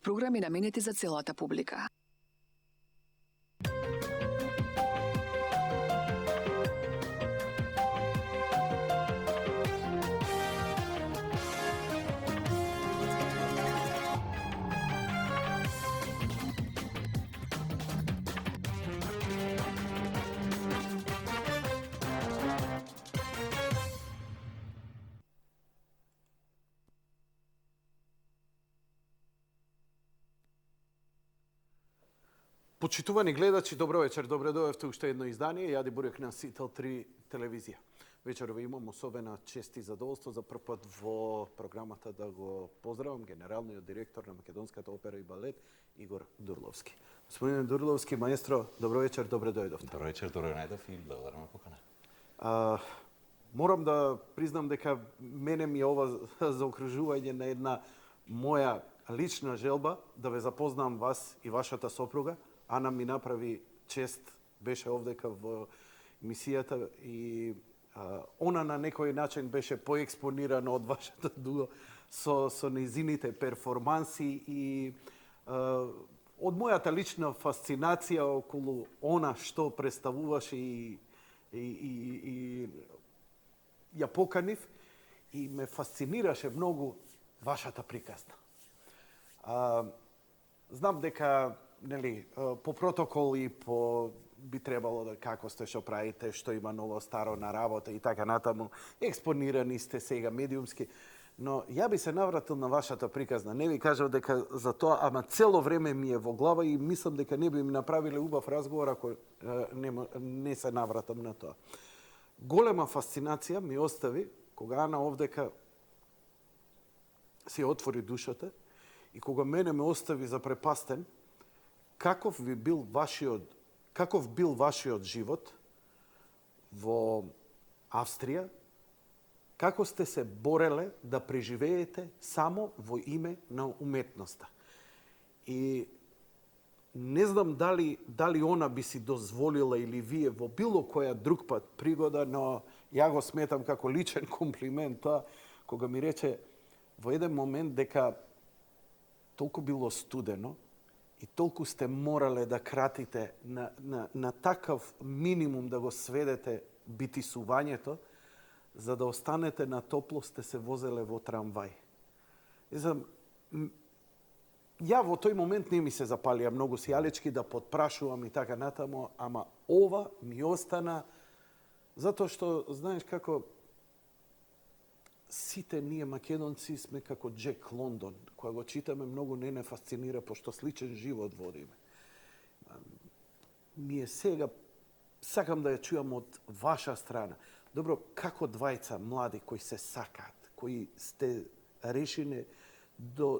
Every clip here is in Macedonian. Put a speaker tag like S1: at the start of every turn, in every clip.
S1: Програми наменети за целата публика.
S2: Почитувани гледачи, добро вечер, добре дојавте уште едно издание. Јади Бурек на Сител 3 телевизија. Вечерова имам особена чест и задоволство за прв пат во програмата да го поздравам генералниот директор на Македонската опера и балет Игор Дурловски. Господине Дурловски, маестро, добро вечер, добре дојдовте.
S3: Добро вечер, добро најдов и благодарам на покана.
S2: Морам да признам дека мене ми е ова заокружување на една моја лична желба да ве запознам вас и вашата сопруга. Ана ми направи чест, беше овдека во емисијата и она на некој начин беше поекспонирана од вашата дуго со незините перформанси и од мојата лична фасцинација околу она што представуваше и ја поканив и ме фасцинираше многу вашата приказна. Знам дека по протокол и по би требало да како сте, што правите, што има ново, старо на работа и така натаму. Експонирани сте сега медиумски, но ја би се навратил на вашата приказна. Не ви кажав дека за тоа, ама цело време ми е во глава и мислам дека не би ми направиле убав разговор ако не се навратам на тоа. Голема фасцинација ми остави кога Ана овдека си отвори душата и кога мене ме остави запрепастен каков бил вашиот живот во Австрија, како сте се бореле да преживеете само во име на уметноста. И не знам дали она би си дозволила или вие во било која друг пат пригода, но ја го сметам како личен комплимент тоа, кога ми рече во еден момент дека толку било студено и толку сте морале да кратите на такав минимум да го сведете битисувањето, за да останете на топло сте се возеле во трамвај. Ја во тој момент не ми се запалија многу сијалечки да подпрашувам и така натаму, ама ова ми остана затоа што, знаеш како, сите ние македонци сме како Джек Лондон. Кога го читаме, многу не фасцинира, пошто сличен живот водиме. Ми е сега, сакам да ја чујам од ваша страна. Добро, како двајца млади кои се сакаат, кои сте решени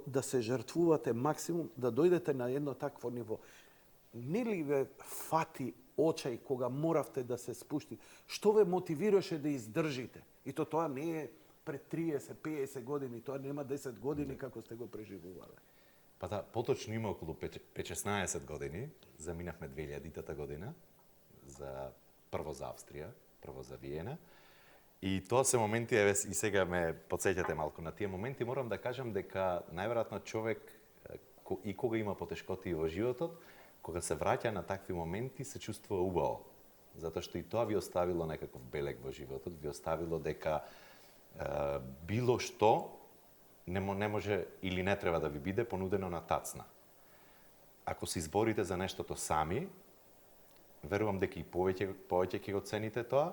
S2: да се жртвувате максимум, да дојдете на едно такво ниво. Не ли ве фати очај кога моравте да се спушти? Што ве мотивираше да издржите? И тоа не е пред 30-50 години, тоа нема 10 години како сте го преживувале.
S3: Па да, поточно има околу 5-16 години, заминавме 2000-та година, прво за Австрија, прво за Виена. И тоа се моменти, и сега ме подсеќате малку на тие моменти, морам да кажам дека најверојатно човек и кога има потешкоти во животот, кога се враќа на такви моменти, се чувствува убаво. Затоа што и тоа ви оставило некаков белег во животот, ви оставило дека било што не може или не треба да ви биде понудено на тацна. Ако се изборите за нештото сами, верувам дека и повеќе ќе го цените тоа,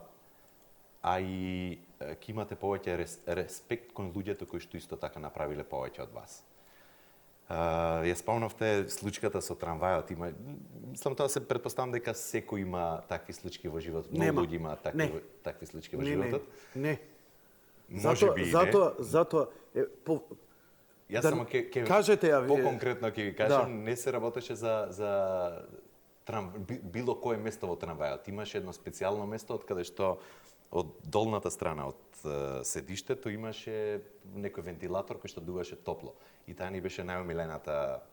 S3: а и ќе имате повеќе респект кон луѓето кои што исто така направиле повеќе од вас. Ја спомнавте случката со трамвајот, мислам тоа се претпоставам дека секој има такви случки во животот, многу луѓе има такви случки во животот.
S2: Не.
S3: Може би
S2: затоа
S3: Јас само
S2: кажете ја вие.
S3: Поконкретно ќе ви кажам, не се работеше за било кое место во трамвајот. Имаше едно специјално место од каде што од долната страна од седиштето имаше некој вентилатор кој што дуваше топло. И таа ни беше најомиленото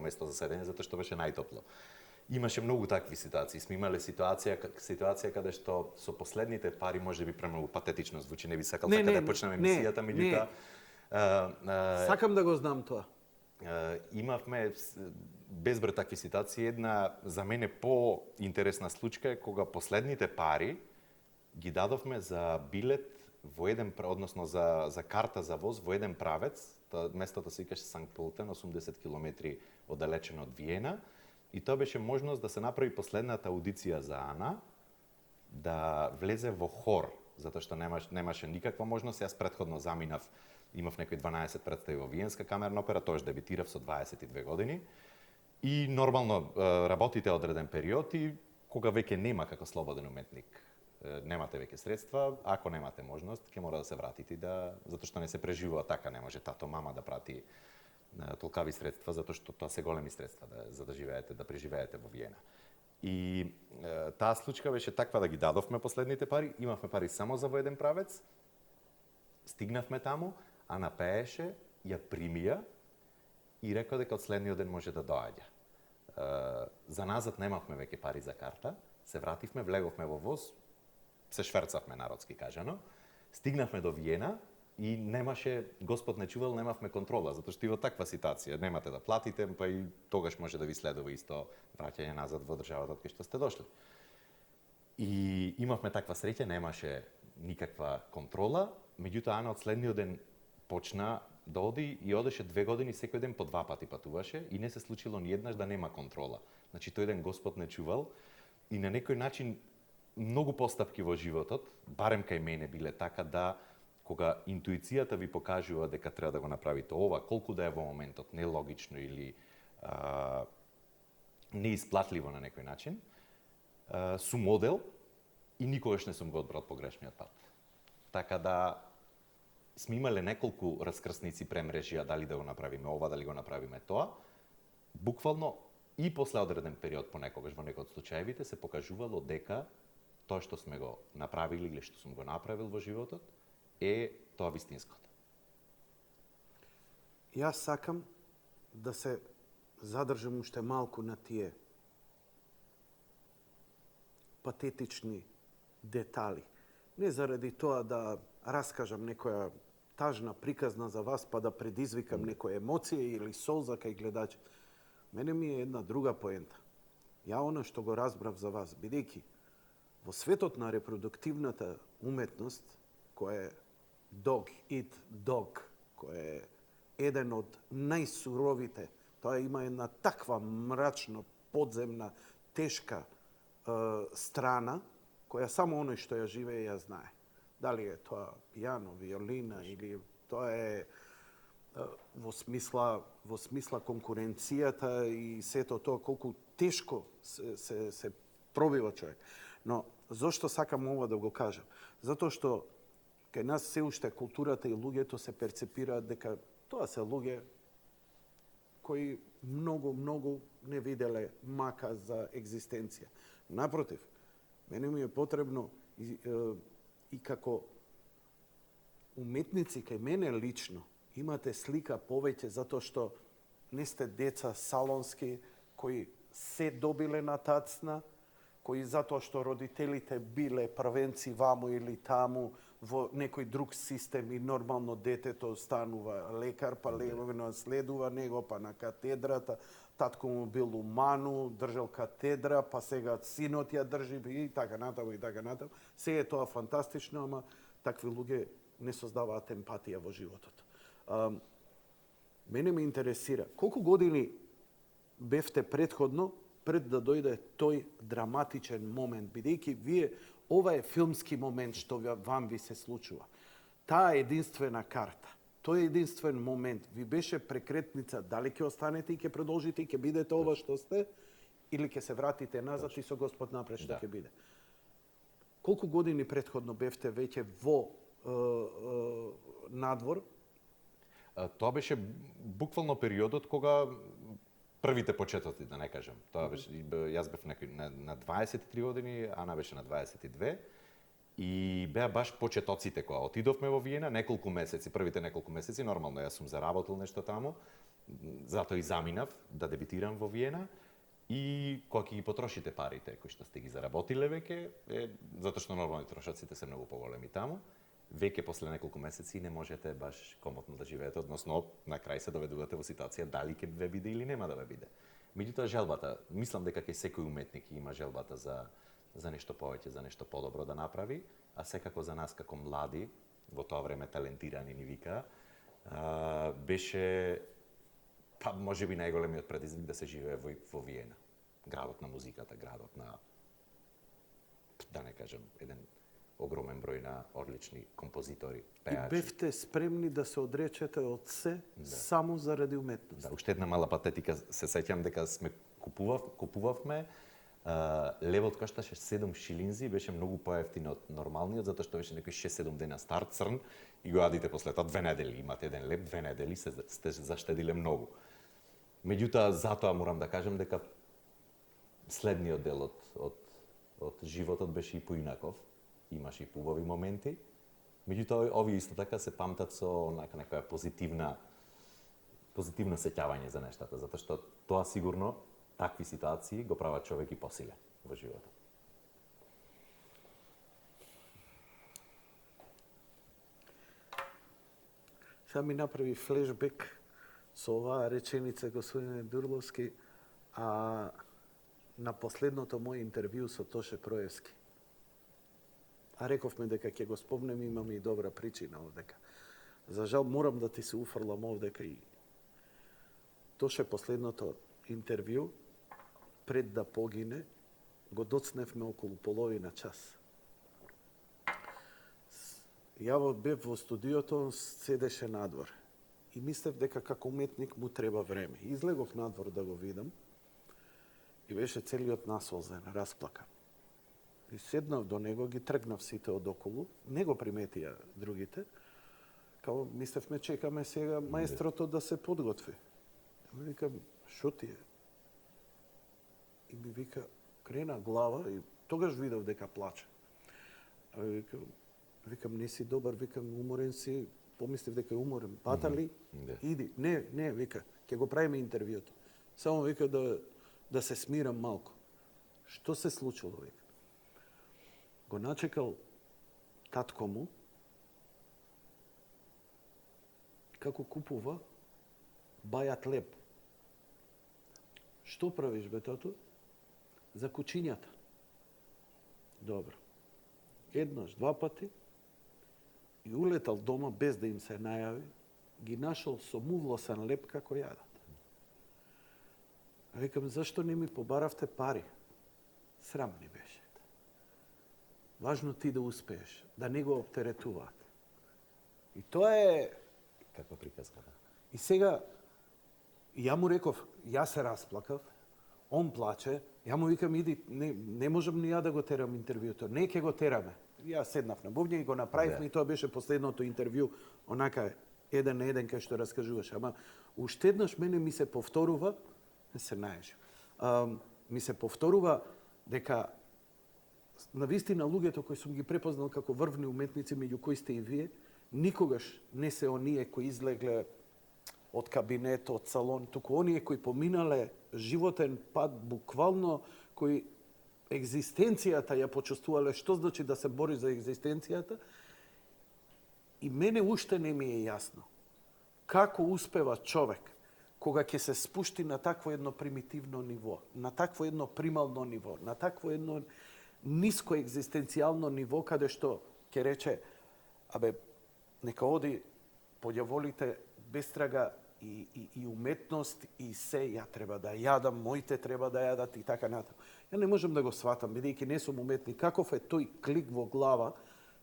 S3: место за седење затоа што беше најтопло. Имаше многу такви ситуации. Сме имале ситуација каде што со последните пари може би премногу патетично звучи, не би сакал така да почнеме емисијата, меѓутоа
S2: сакам да го знам тоа.
S3: имавме безброј такви ситуации. Една за мене по-интересна случка е кога последните пари ги дадовме за билет во еден, односно за карта за воз во еден правец. Местото се викаше Санкт Полтен, 80 км оддалечено од Виена. И тоа беше можност да се направи последната аудиција за Ана, да влезе во хор, затоа што немаше никаква можност. Јас претходно заминав, имав некои 12 представи во Виенска камерна опера, тоаш дебитирав со 22 години. И нормално работите одреден период и кога веќе нема како слободен уметник, немате веќе средства, ако немате можност, ќе мора да се вратите затоа што не се преживува така, не може тато, мама да прати толкави средства, затоа што тоа се големи средства за да живеете, да преживеете во Виена. И таа случка беше таква да ги дадовме последните пари, имавме пари само за во еден правец, стигнавме таму, а напееше, ја примија и рекол дека од следниот ден може да доаѓа. За назад немавме веќе пари за карта, се вративме, влеговме во воз, се шверцавме народски кажано, стигнавме до Виена и немаше, Господ не чувал, немавме контрола, затоа што и во таква ситуација немате да платите, па и тогаш може да ви следува исто враќање назад во државата од кај што сте дошли. И имавме таква среќа, немаше никаква контрола, меѓутоа Ана од следниот ден почна да оди и одеше 2 години, секој ден по 2 пати патуваше и не се случило ни еднаш да нема контрола. Значи тој ден Господ не чувал и на некој начин многу постапки во животот, барем кај мене биле така да кога интуицијата ви покажува дека треба да го направите ова, колку да е во моментот нелогично или неисплатливо на некој начин, сум модел и никогаш не сум го одбрал погрешниот пат. Така да сме имале неколку раскрсници премрежија, дали да го направиме ова, дали го направиме тоа. Буквално и после одреден период понекогаш во некои од случаевите се покажувало дека тоа што сме го направили или што сум го направил во животот е тоа вистинското.
S2: Јас сакам да се задржам уште малку на тие патетични детали. Не заради тоа да раскажам некоја тажна приказна за вас, па да предизвикам некоја емоција или солза кај гледач. Мене ми е една друга поента. Ја она што го разбрав за вас, бидејќи во светот на репродуктивната уметност, која е dog eat dog, која е еден од најсуровите, тоа има една таква мрачно, подземна, тешка страна, која само оној што ја живее ја знае. Дали е тоа пијано, виолина или тоа е во смисла конкуренцијата и сето тоа колку тешко се пробива човек. Но зошто сакам ова да го кажам? Затоа што кај нас се уште културата и луѓето се перцепираат дека тоа се луѓе кои многу не виделе мака за екзистенција. Напротив, мене ми е потребно и како уметници, кај мене лично, имате слика повеќе затоа што не сте деца салонски кои се добиле на тацна, кои затоа што родителите биле првенци ваму или таму во некој друг систем и нормално детето станува лекар, па леловено следува него, па на катедрата, татко му бил уману, држал катедра, па сега синот ја држи и така натаму и така натаму. Се е тоа фантастично, ама такви луѓе не создаваат емпатија во животот. Мене ме интересира, колку години бевте предходно пред да дојде тој драматичен момент, бидејќи вие ова е филмски момент што вам ви се случува. Таа единствена карта, тој единствен момент ви беше прекретница дали ќе останете и ќе продолжите и ќе бидете ова што сте или ќе се вратите назад и со Господ напред што ќе биде. Колку години предходно бевте веќе во надвор?
S3: Тоа беше буквално периодот кога првите почетоци, да не кажам. Тоа беше, јас бев на 23 години, Ана беше на 22 и беа баш почетоците кога отидовме во Виена, неколку месеци, првите неколку месеци, нормално јас сум заработил нешто таму, затоа и заминав да дебитирам во Виена и кога ќе ги потрошите парите кои што сте ги заработиле веќе, затоа што нормално трошоците се многу поголеми таму, веќе после неколку месеци не можете баш комотно да живеете, односно на крај се доведувате во ситуација дали ќе ве биде или нема да ве биде. Меѓутоа желбата, мислам дека ќе секој уметник има желбата за нешто повеќе, за нешто подобро да направи, а секако за нас како млади, во тоа време талентирани ни вика, беше па можеби најголемиот предизвик да се живее во Виена. Градот на музиката, градот на, да не кажем, еден огромен број на одлични композитори,
S2: И
S3: пеачи.
S2: бевте спремни да се одречете од се само заради уметност.
S3: Да, уште една мала патетика, се сеќам дека сме купувавме левот кошташе 7 шилинзи, беше многу поевтин од нормалниот, затоа што беше некои 6-7 дена стар црн и го јадите после тоа 2 недели. Имате еден лев, 2 недели, сте заштедиле многу. Меѓутоа, затоа морам да кажам дека следниот дел од животот беше и поинаков. Имаше и поубави моменти. Меѓутоа, овие исто така се памтат со некоја позитивно сеќавање за нештата, затоа што тоа сигурно такви ситуации го прават човек и посилен во животот.
S2: Сега ми направи флешбек со оваа реченица, господине Дурловски, на последното моје интервју со Тоше Проевски. А рековме дека ќе го спомнем, имаме и добра причина овдека. За жал морам да ти се уфрлам овдека и Тоше последното интервју, пред да погине, го доцневме околу половина час. Ја бев во студиото, он седеше надвор. И мислев дека како уметник му треба време. Излегов надвор да го видам и беше целиот насолзен, расплакан. И седнав до него, ги тргнав сите од околу, не го приметија другите. Као мислевме чекаме сега маестрото да се подготви. Ја викам, шо ти е? И ми вика, крена глава и тогаш видов дека плаче. Викам, не си добар, викам, уморен си, помислив дека е уморен. Пата ли? Иди. Не, вика, ќе го правиме интервјуто. Само вика да се смирам малку. Што се случило, вика? Го начекал татко му, како купува бајат леп. Што правиш, бе, тато? За кучињата. Добро. Еднаш, два пати, и улетал дома без да им се најави, ги нашол со мувлосан леп како јадат. Викам, зашто не ми побаравте пари? Срам ни беше. Важно ти да успееш, да не го оптеретуваат. И тоа е...
S3: Каква приказка, да.
S2: И сега, ја му реков, ја се расплакав, он плаче, ја му викам, иди, не можам ни ја да го терам интервјуто, не ќе го тераме. Ја седнав на бубња и го направивме, и тоа беше последното интервју, онака еден на еден кај што раскажуваш. Ама уште еднаш мене ми се повторува, не се најажи, ми се повторува дека навистина луѓето кои сум ги препознал како врвни уметници, меѓу кои сте и вие, никогаш не се оние кои излегле од кабинет, од салон, туку оние кои поминале животен пат, буквално, кои екзистенцијата ја почувствувале, што значи да се бори за екзистенцијата, и мене уште не ми е јасно како успева човек кога ќе се спушти на такво едно примитивно ниво, на такво едно примално ниво, на такво едно ниско екзистенцијално ниво, каде што ќе рече, нека оди поѓаволите без трага и уметност и се, ја треба да јадам, моите треба да јадат и така натаму. Ја не можам да го сватам, бидејќи не сум уметник, каков е тој клик во глава,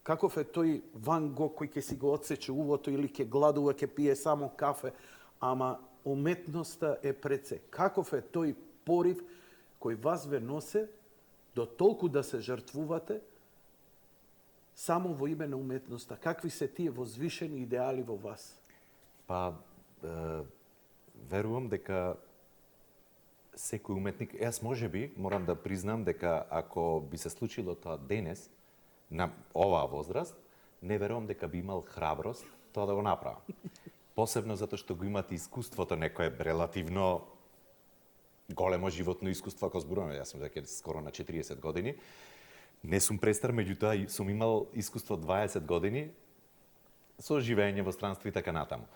S2: каков е тој Ван Гог кој ќе си го одсече увото или ќе гладува, ќе пие само кафе, ама уметноста е пред се. Каков е тој порив кој вас ве носе до толку да се жртвувате само во име на уметноста? Какви се тие возвишени идеали во вас?
S3: Па, верувам дека секој уметник, јас можеби морам да признам дека ако би се случило тоа денес, на оваа возраст, не верувам дека би имал храброст тоа да го направам. Посебно затоа што го имате искуството, некое релативно големо животно искуство, ако зборуваме, јас сум дека скоро на 40 години, не сум престар, меѓутоа сум имал искуство 20 години со живење во странство и така натаму.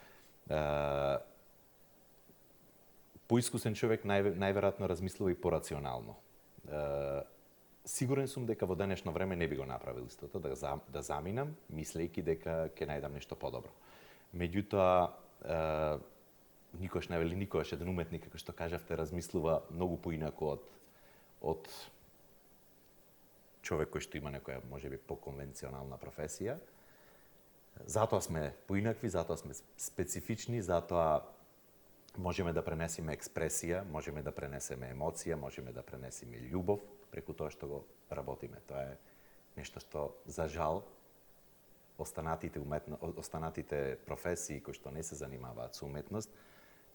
S3: Поискусен човек најверојатно размислува и порационално. Сигурен сум дека во денешно време не би го направил истото, да заминам, мислејќи дека ќе најдам нешто подобро. Меѓутоа, никош не вели никош, еден уметник, како што кажавте, размислува многу поинаку од човек кој што има некоја, можеби, поконвенционална професија. Затоа сме поинакви, затоа сме специфични, затоа можеме да пренесеме експресија, можеме да пренесеме емоција, можеме да пренесеме љубов преку тоа што го работиме. Тоа е нешто што, за жал, останатите професии кои што не се занимаваат со уметност,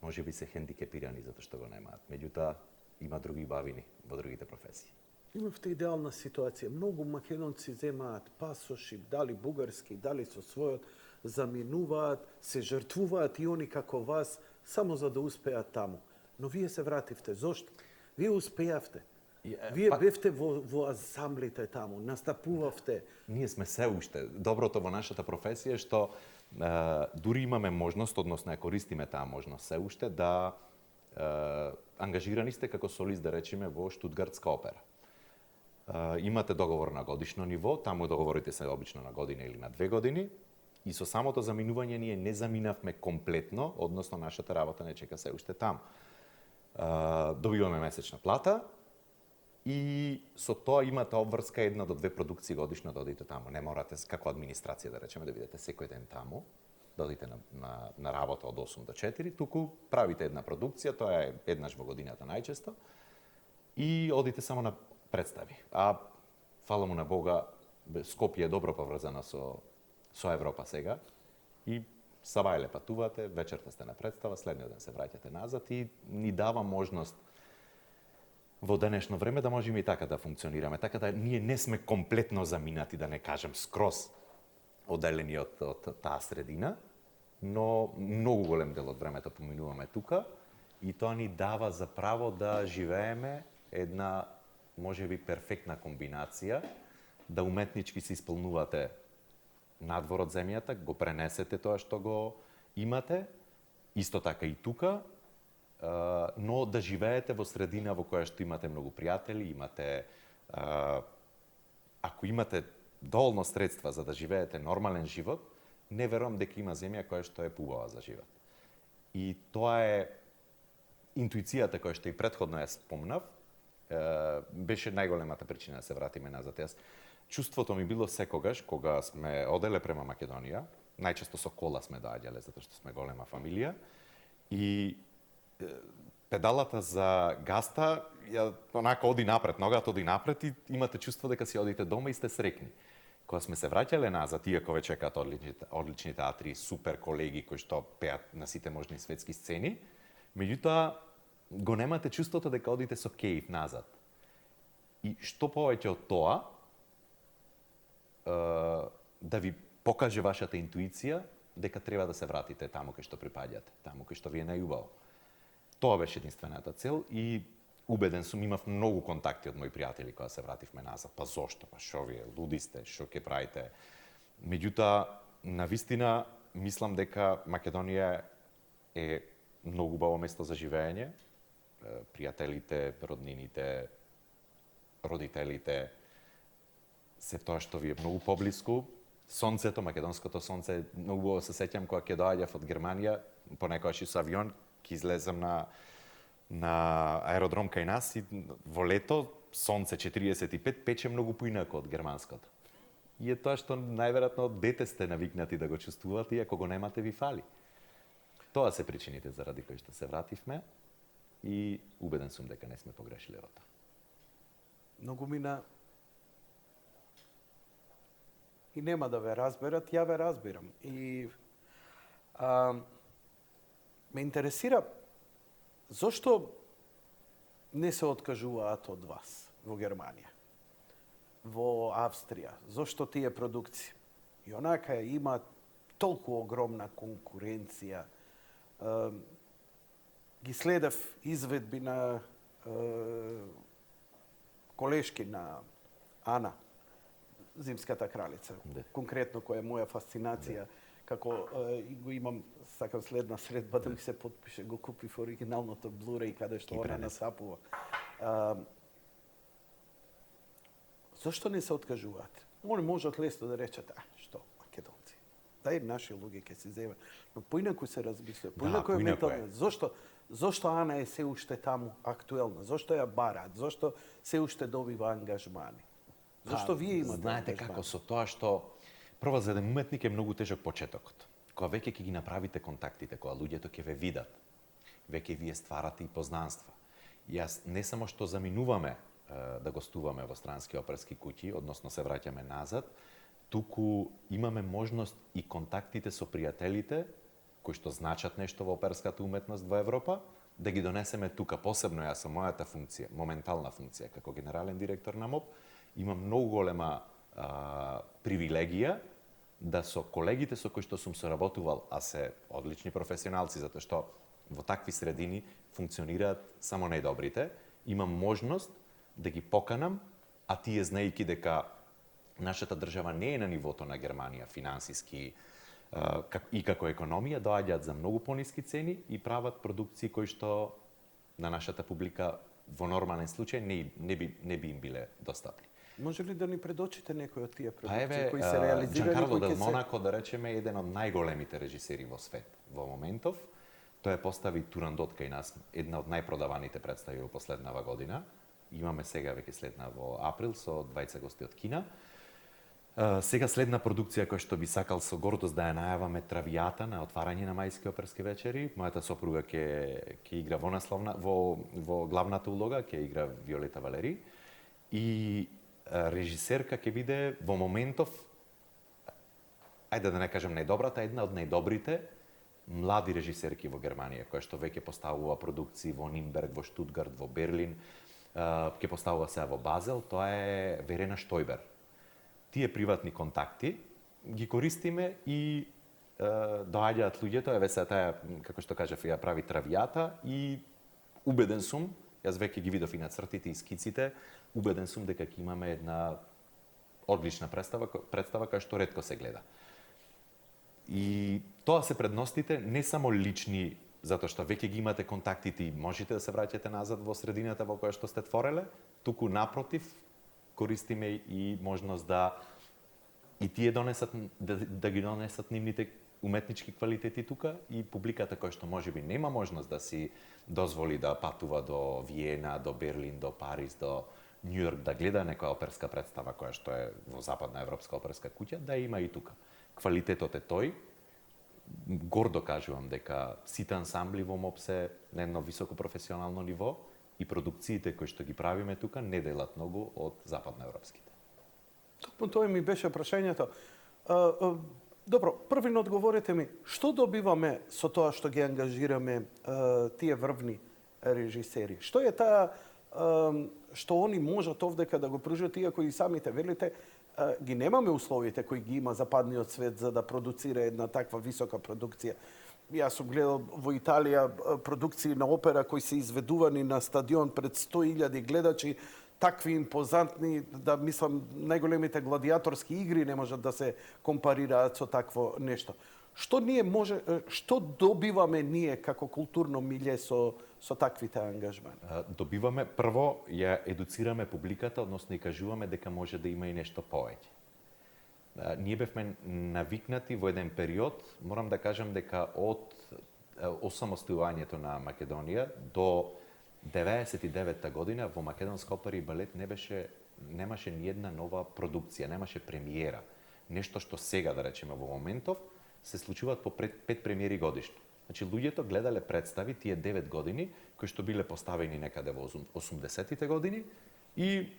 S3: може би се хендикепирани затоа што го немаат. Меѓутоа, има други бавини во другите професии.
S2: Имавте идеална ситуација. Многу македонци земаат пасоши, дали бугарски, дали со својот, заминуваат, се жртвуваат и они како вас, само за да успеат таму. Но вие се вративте. Зошто? Вие успеавте. Вие бевте во ансамблите таму, настапувавте.
S3: Ние сме се уште. Доброто во нашата професија е што дури имаме можност, односно ја користиме таа можност се уште, да ангажирани сте како солист, да речеме, во Штутгартска опера. Имате договор на годишно ниво, таму договорите се обично на година или на 2 години, и со самото заминување ние не заминавме комплетно, односно нашата работа не чека се уште таму. Добиваме месечна плата и со тоа имате обврска 1 до 2 продукции годишно да одите таму. Не морате како администрација, да речеме, да бидете секој ден таму, да одите на работа од 8 до 4, туку правите една продукција, тоа е еднаш во годината најчесто, и одите само на представи. А фала му на Бога, Скопје е добро поврзана со Европа сега, и сабајле патувате, вечерта сте на представа, следниот ден се враќате назад и ни дава можност во денешно време да можеме и така да функционираме. Така да ние не сме комплетно заминати, да не кажем скроз одделени од таа средина, но многу голем дел од времето поминуваме тука и тоа ни дава за право да живееме една, можеби, перфектна комбинација, да уметнички се исполнувате надвор од земјата, го пренесете тоа што го имате, исто така и тука, но да живеете во средина во која што имате многу пријатели, имате, ако имате доволно средства за да живеете нормален живот, не верувам дека има земја која што е поубава за живот. И тоа е интуицијата која што и претходно ја спомнав, беше најголемата причина да се вратиме назад. Јас чувството ми било секогаш кога сме оделе према Македонија, најчесто со кола сме доаѓале затоа што сме голема фамилија, и педалата за гаста ја онака оди напред, ногата оди напред и имате чувство дека си одите дома и сте среќни. Кога сме се враќале назад, иако ве чекаат одлични театри, супер колеги кои што пеат на сите можни светски сцени, меѓутоа го немате чувството дека одите со кејф назад. И што повеќе од тоа, да ви покаже вашата интуиција дека треба да се вратите таму кај што припаѓате, таму кај што ви е најубаво. Тоа беше единствената цел и убеден сум, имав многу контакти од мои пријатели кога се вративме назад. Па зошто? Па шо вие, луди сте, шо ќе правите? Меѓутоа, навистина, мислам дека Македонија е многу убаво место за живење. Пријателите, роднините, родителите, се тоа што ви е многу поблиску. Сонцето, македонското сонце, многу убаво се сеќам кога ќе доаѓав од Германија, понекогаш и со авион, ќе излезам на аеродром кај нас и во лето сонце 45 пече многу поинако од германското. И е тоа што најверојатно од дете сте навикнати да го чувствувате и ако го немате ви фали. Тоа се причините заради кои што се вративме и убеден сум дека не сме погрешиле во тоа.
S2: Многу мина и нема да ве разберат, ја ве разбирам. И ме интересира зошто не се откажуваат од вас во Германија, во Австрија, зошто тие продукции? И онака има толку огромна конкуренција. Ги следев изведби на колешки на Ана, Зимската кралица, конкретно која е моја фасцинација, како го имам, сакам следна средба да ми се потпише, го купив оригиналното Blu-ray каде што она насапува. Зошто не се откажуваат? Они можат лесно да речат, што, македонци, дај наши луѓе ќе се земе. Но поинаку се размислува, поинаку е методно. Зошто Ана е се уште таму актуелна? Зошто ја бараат? Зошто се уште добива ангажмани? Зошто вие имате
S3: знаете
S2: ангажмани?
S3: како со тоа што прво за еден уметник е многу тежок почетокот. Кога веќе ќе ги направите контактите, кога луѓето ќе ве видат, веќе вие стварате и познанства. Јас не само што заминуваме да гостуваме во странски оперски куќи, односно се враќаме назад, туку имаме можност и контактите со пријателите кои што значат нешто во оперската уметност во Европа, да ги донесеме тука. Посебно јас со мојата функција, моментална функција како генерален директор на МОБ, имам многу голема привилегија да со колегите со кои што сум соработувал, а се одлични професионалци, затоа што во такви средини функционираат само најдобрите, имам можност да ги поканам, а тие знаејќи дека нашата држава не е на нивото на Германија финансиски и како економија, доаѓаат за многу пониски цени и прават продукции кои што на нашата публика во нормален случај не би им биле достапни.
S2: Може ли да ни предочите некои од тие
S3: Па
S2: продукции
S3: еве,
S2: кои се реализирани,
S3: Джанкарло
S2: кои
S3: Дел
S2: ќе се...
S3: Монако, да речеме, е еден од најголемите режисери во свет во моментов. Тој постави Турандот кај нас, една од најпродаваните представи во последнава година. Имаме сега веќе следна во април со 20 гости од Кина. Сега следна продукција која што би сакал со гордост да ја најаваме Травијата на отварање на мајски оперски вечери. Мојата сопруга ќе игра во главната улога, ќе игра Виолета Валери. И режисерка ќе биде во моментов, ајде да не кажем најдобрата, една од најдобрите млади режисерки во Германија, која што веќе поставува продукции во Нимберг, во Штутгарт, во Берлин, ќе поставува сега во Базел, тоа е Верена Штойбер. Тие приватни контакти ги користиме и доаѓаат луѓето, еве сега таа, како што кажав, ја прави Травијата и убеден сум, јас веќе ги видов и на цртите и скиците, убеден сум дека ќе имаме една одлична представа која што ретко се гледа. И тоа се предностите не само лични, затоа што веќе ги имате контактите и можете да се враќате назад во средината во која што сте твореле, туку напротив, користиме и можност да и тие донесат, да ги донесат нивните уметнички квалитети тука и публиката која што можеби нема можност да си дозволи да патува до Виена, до Берлин, до Париз, до Њујорк да гледа некоја оперска представа која што е во Западна европска оперска куќа, да има и тука. Квалитетот е тој. Гордо кажувам дека сите ансамбли во МОБ се на едно високо професионално ниво и продукциите кои што ги правиме тука не делат многу од западноевропските.
S2: Токму тоа ми беше прашањето. Добро, првино одговорете ми, што добиваме со тоа што ги ангажираме тие врвни режисери? Што е таа што они можат овдека да го пружат, иако и самите велите, ги немаме условите кои ги има западниот свет за да продуцира една таква висока продукција. Јас сум гледал во Италија продукции на опера кои се изведувани на стадион пред 100.000 гледачи, такви импозантни, да мислам најголемите гладиаторски игри не можат да се компарираат со такво нешто. Што добиваме ние како културно милје со таквите ангажмани?
S3: Добиваме, прво, ја едуцираме публиката, односно и кажуваме дека може да има и нешто повеќе. Ние бевме навикнати во еден период, морам да кажам дека од осамостилувањето на Македонија до 99-та година во македонска опера и балет немаше ни една нова продукција, немаше премиера. Нешто што сега, да речеме, во моментов, се случуваат по 5 премиери годишно. Значи, луѓето гледале представи тие 9 години, кои што биле поставени некаде во 80-тите години и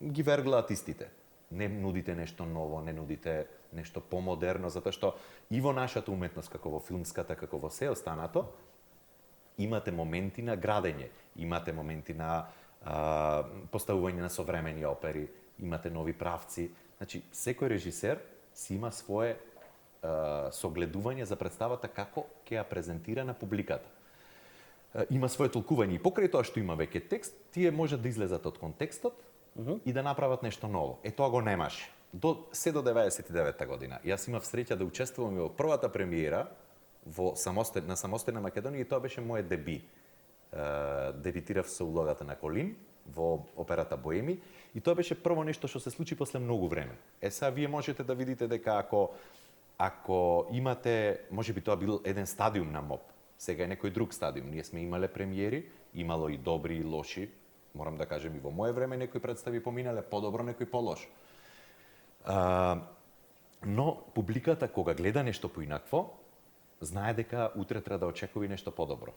S3: ги верглаат истите. Не нудите нешто ново, не нудите нешто помодерно, затоа што и во нашата уметност, како во филмската, како во се останато, имате моменти на градење, имате моменти на поставување на современи опери, имате нови правци. Значи, секој режисер си има свое согледување за представата како ќе ја презентира на публиката. Има свое толкување и покрај тоа што има веќе текст, тие можат да излезат од контекстот и да направат нешто ново. Тоа го немаше. се до 99-та година. Јас имав среќа да учествувам и во првата премиера на самостојна Македонија и тоа беше мојот деби. Дебитирав со улогата на Колин во операта Боеми и тоа беше прво нешто што се случи после многу време. Сега вие можете да видите дека ако имате, можеби тоа бил еден стадиум на МОП, сега е некој друг стадиум. Ние сме имале премиери, имало и добри и лоши. Морам да кажем и во мое време некои представи поминале подобро, некои полош. Но публиката кога гледа нешто поинакво, знае дека утре треба да очекува и нешто подобро.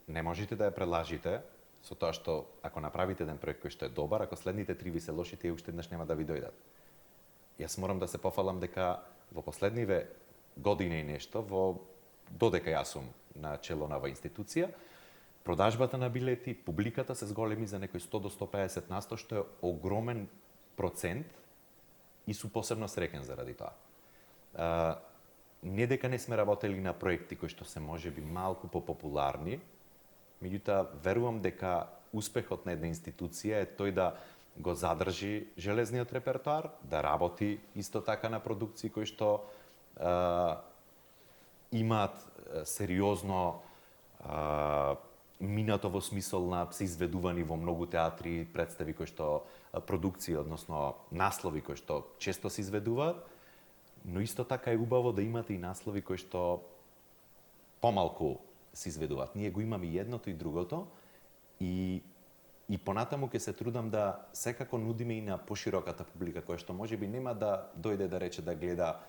S3: Не можете да ја прелажите со тоа што ако направите еден проект кој што е добар, ако следните 3 ви се лоши, тие уште еднаш нема да ви дојдат. Јас морам да се пофалам дека во последниве години и нешто, додека јас сум на чело на оваа институција, продажбата на билети, публиката се зголеми за некои 100 до 150 на 100, што е огромен процент и сум посебно среќен заради тоа. Не дека не сме работели на проекти кои што се можеби малку попопуларни, меѓутоа верувам дека успехот на една институција е тој да го задржи железниот репертоар, да работи исто така на продукции кои што имаат сериозно минато во смисол на се изведувани во многу театри, представи кои што продукции, односно наслови кои што често се изведуваат, но исто така е убаво да имате и наслови кои што помалку се изведуваат. Ние го имаме и едното и другото и понатаму ќе се трудам да секако нудиме и на пошироката публика која што можеби нема да дојде да рече да гледа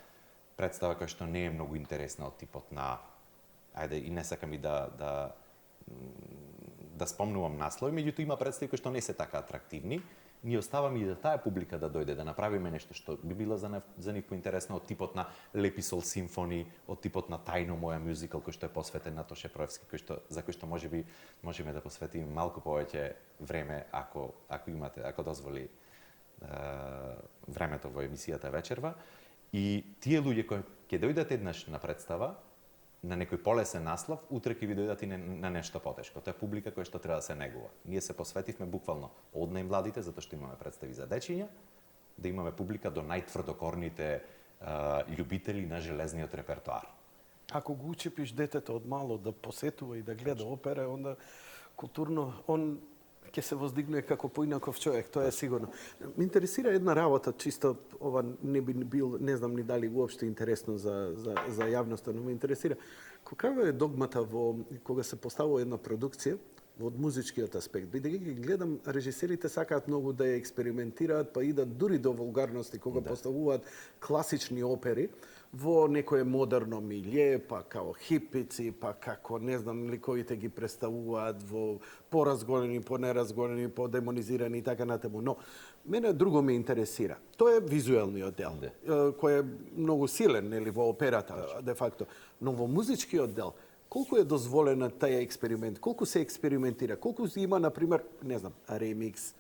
S3: представа која што не е многу интересна од типот на и не сакам и да спомнувам наслови, меѓутоа има представи кои што не се така атрактивни. Ние оставаме и да таа публика да дојде, да направиме нешто што би било за нив поинтересно од типот на Леписол симфони, од типот на Тајно моја мюзикал кој што е посветен на Тоше Проевски, за кој што можеме да посветиме малку повеќе време ако дозволи времето во емисијата вечерва. И тие луѓе кои ќе дојдат еднаш на представа, на некој полесен наслов, утре ќе ви дојдат и на нешто потешко. Тоа е публика која што треба да се негува. Ние се посветивме буквално од најмладите, затоа што имаме представи за дечиња, да имаме публика до најтврдокорните љубители на железниот репертоар.
S2: Ако го учепиш детето од мало да посетува и да гледа опера, онда културно он ќе се воздигнува како поинаков човек, тоа е сигурно. Ме интересира една работа, чисто ова не би бил, не знам ни дали уопште интересно за јавноста, но ме интересира. Каква е догмата кога се поставува една продукција од музичкиот аспект? Бидејќи ги гледам, режисерите сакаат многу да ја експериментираат, па идат дури до вулгарности кога поставуваат класични опери во некое модерно милје, па као хипици, па како не знам ли коите ги представуваат во поразголени, понеразголени, подемонизирани и така натаму. Но мене друго ме интересира. Тоа е визуелниот дел, кој е многу силен нели во операта де факто, но во музичкиот дел колку е дозволена тај експеримент, колку се експериментира, колку се има на пример, не знам, ремикс,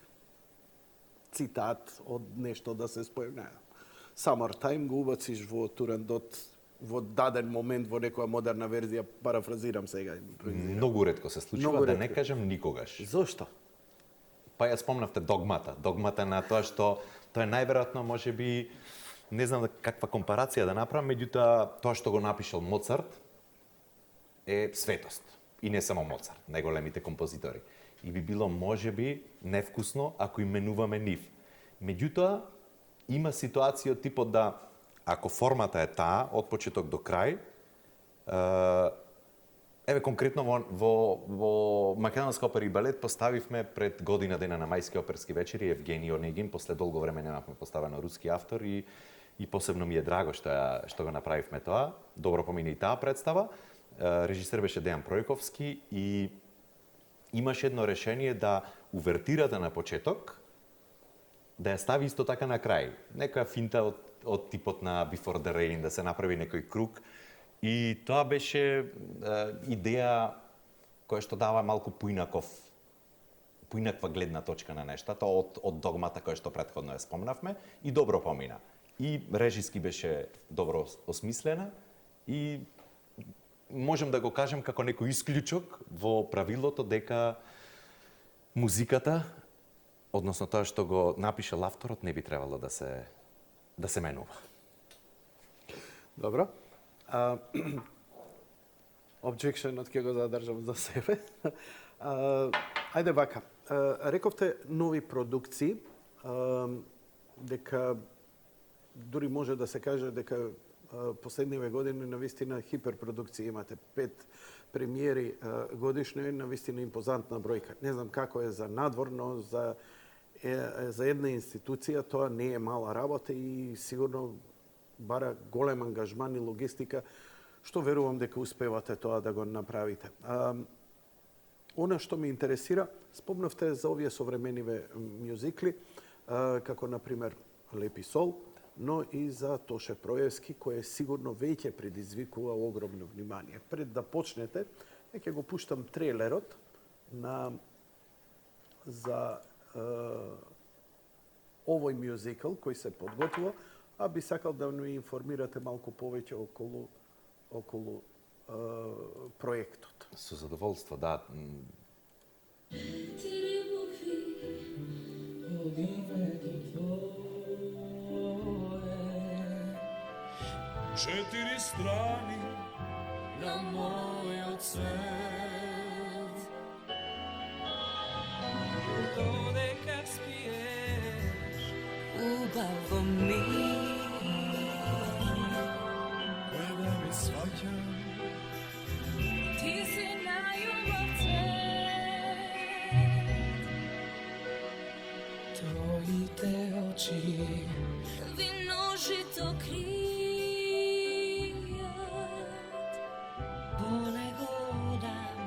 S2: цитат од нешто да се споји, Summertime го убациш во Турандот во даден момент во некоја модерна верзија, парафразирам сега.
S3: Многу ретко се случува, да не кажам никогаш.
S2: Зошто?
S3: Па ја спомнавте догмата на тоа што тоа е најверојатно можеби не знам каква компарација да направам, меѓутоа тоа што го напишал Моцарт е светост. И не само Моцарт, најголемите композитори. И би било можеби невкусно ако именуваме нив. Меѓутоа има ситуација од типот да, ако формата е таа, од почеток до крај, конкретно во Македонска опера и балет поставивме пред година дена на мајски оперски вечери Евгений Онегин, после долго време немавме поставено руски автор и посебно ми е драго што го направивме тоа. Добро помина и таа представа. Режисер беше Дејан Пројковски и имаше едно решение да увертирата на почеток да ја стави исто така на крај. Некоја финта од типот на Before the Rain, да се направи некој круг. И тоа беше идеја која што дава малку поинаква гледна точка на нештата од догмата која што претходно ја спомнавме и добро помина. И режиски беше добро осмислена и можем да го кажем како некој исклучок во правилото дека музиката, односно тоа што го напишал авторот, не би требало да се да се менува.
S2: Добро. Обжекшенот ќе го задржам за себе. Ајде вака. Рековте нови продукции, дека дури може да се каже дека последниве години навистина хиперпродукции имате 5 премиери годишно е навистина импозантна бројка. Не знам како е за надвор, но за една институција тоа не е мала работа и сигурно бара голем ангажман и логистика, што верувам дека успевате тоа да го направите. Она што ме интересира, спомнавте за овие современиве мюзикли, како например Лепи сол, но и за Тоше Проевски, кој сигурно веќе предизвикува огромно внимание. Пред да почнете, ќе го пуштам трейлерот за овој мюзикл кој се подготвува, а би сакал да ме информирате малку повеќе околу проектот.
S3: Со задоволство, да.
S4: Четири страни на мојот свет. Додека спиеш, убаво ми, кога ми сваќам, ти си најубав цвет. Твоите очи вино жито кријат, поле годам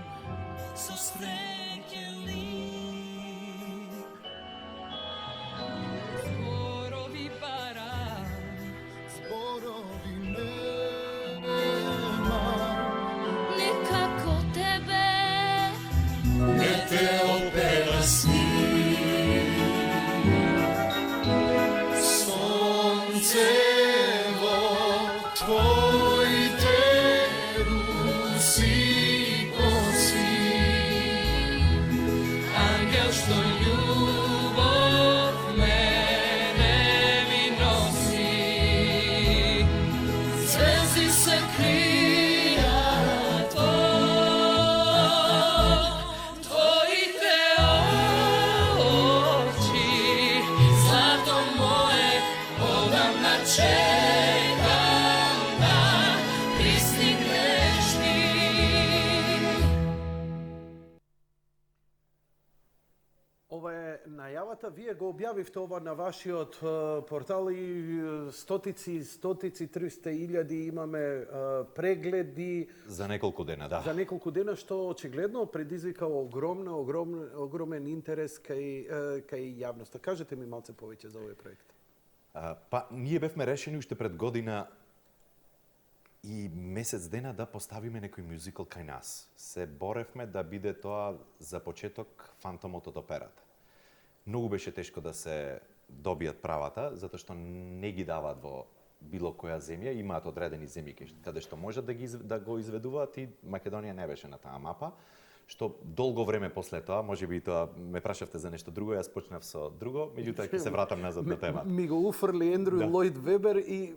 S4: со среќен лик. Зборови барам, зборови нема, некако тебе не те опера сниг. Сонце во твоите руси коси, ангел што љубов мене ми носи. Звезди се кријат твоите очи, злато мое одамна чекам да пристигнеш ти.
S2: Ова е најавата. Вие го објавивте ова на вашиот портал и стотици, 300.000 имаме прегледи
S3: За неколку дена, да.
S2: за неколку дена, што очигледно предизвика огромен интерес кај јавноста. Кажете ми малце повеќе за овој проект.
S3: Па, ние бевме решени уште пред година и месец дена да поставиме некој мюзикл кај нас. Се боревме да биде тоа за почеток Фантомот од операта. Многу беше тешко да се добијат правата, затоа што не ги даваат во било која земја, имаат одредени земји каде што можат да го изведуваат и Македонија не беше на таа мапа, што долго време после тоа, можеби и тоа ме прашавте за нешто друго, јас почнав со друго, меѓутоа ќе се вратам назад на темата.
S2: Ми го уфрли Ендрю Лојд Вебер и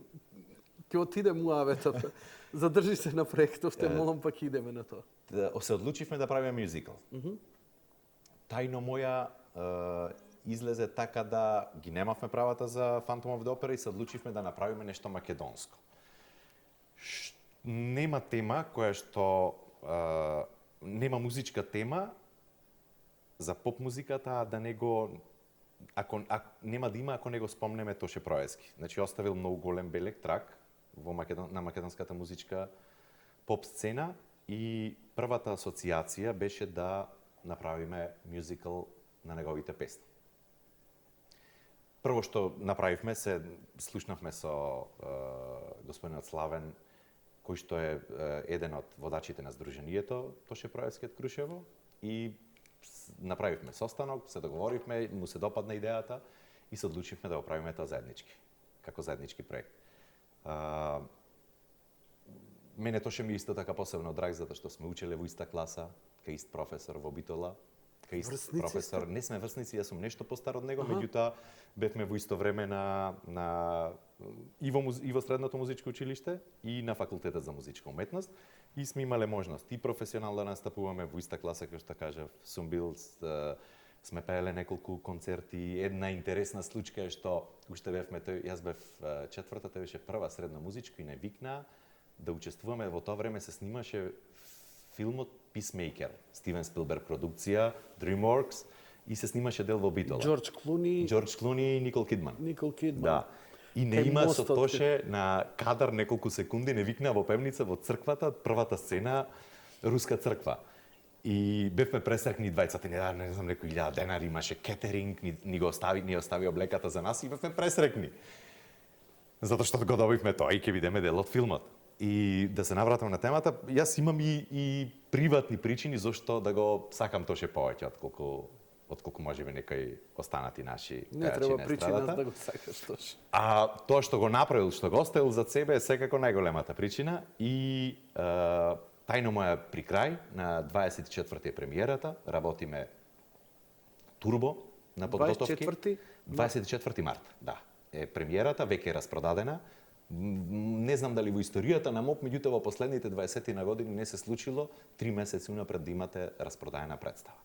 S2: ќе отиде муаветот. Задржи се на проектов, те молам, пак идеме на тоа.
S3: Се одлучивме да правиме мюзикл. Тајно моја излезе така да ги немавме правата за Phantom of the Opera и се одлучивме да направиме нешто македонско. Нема тема која што нема музичка тема за поп музиката, да не го нема да има ако не го спомнеме Тоше Проевски. Значи оставил многу голем белек трак на македонската музичка поп сцена и првата асоциација беше да направиме мюзикл на неговите песни. Прво што направивме се слушнавме со господинот Славен, кој што е еден од водачите на Сдруженијето Тоше Проевски од Крушево, и направивме состанок, се договоривме, му се допадна идејата и се одлучивме да го правиме тоа заеднички, како заеднички проект. Мене Тоше ми исто така посебно драг, затоа што сме учеле во иста класа, кај ист професор во Битола, кај ист професор. Не сме врсници, јас сум нешто постар од него, меѓутоа бевме во исто време на и во средното музичко училиште и на факултетот за музичка уметност и сме имале можност и професионално да настапуваме во иста класа, како што кажав, сум бил сме пееле неколку концерти. Една интересна случка е што уште бевме јас бев четврта, тој беше прва средно музичко и не викна да учествуваме. Во тоа време се снимаше филмот Peacemaker, Стивен Спилберг продукција, DreamWorks, и се снимаше дел во Битола.
S2: Джордж Клуни
S3: и Никол Кидман.
S2: Кидман.
S3: Да. И не
S2: Кај
S3: има со
S2: мостот.
S3: тоше на кадар неколку секунди, не викна во певница во црквата, првата сцена, руска црква. И бевме пресрекни двајцата, не знам, некои 1000 денари имаше кетеринг, ни остави облеката за нас и бевме пресрекни. Затоа што го добивме тоа и ќе видиме дел од филмот. И да се навратам на темата, јас имам и приватни причини зашто да го сакам тоше повеќе отколку можеби некои останати наши
S2: Не
S3: пејачи
S2: треба
S3: на
S2: причина
S3: естрадата.
S2: да го сакаш тош.
S3: А тоа што го направил, што го оставил зад себе е секако најголемата причина и тајно му е при крај, на 24 е премиерата, работиме турбо на подготовки. 24 март, да. Е премиерата, веќе е распродадена. Не знам дали во историјата на МОП, меѓутоа во последните 20 на години не се случило 3 месеци унапред да имате распродаена представа.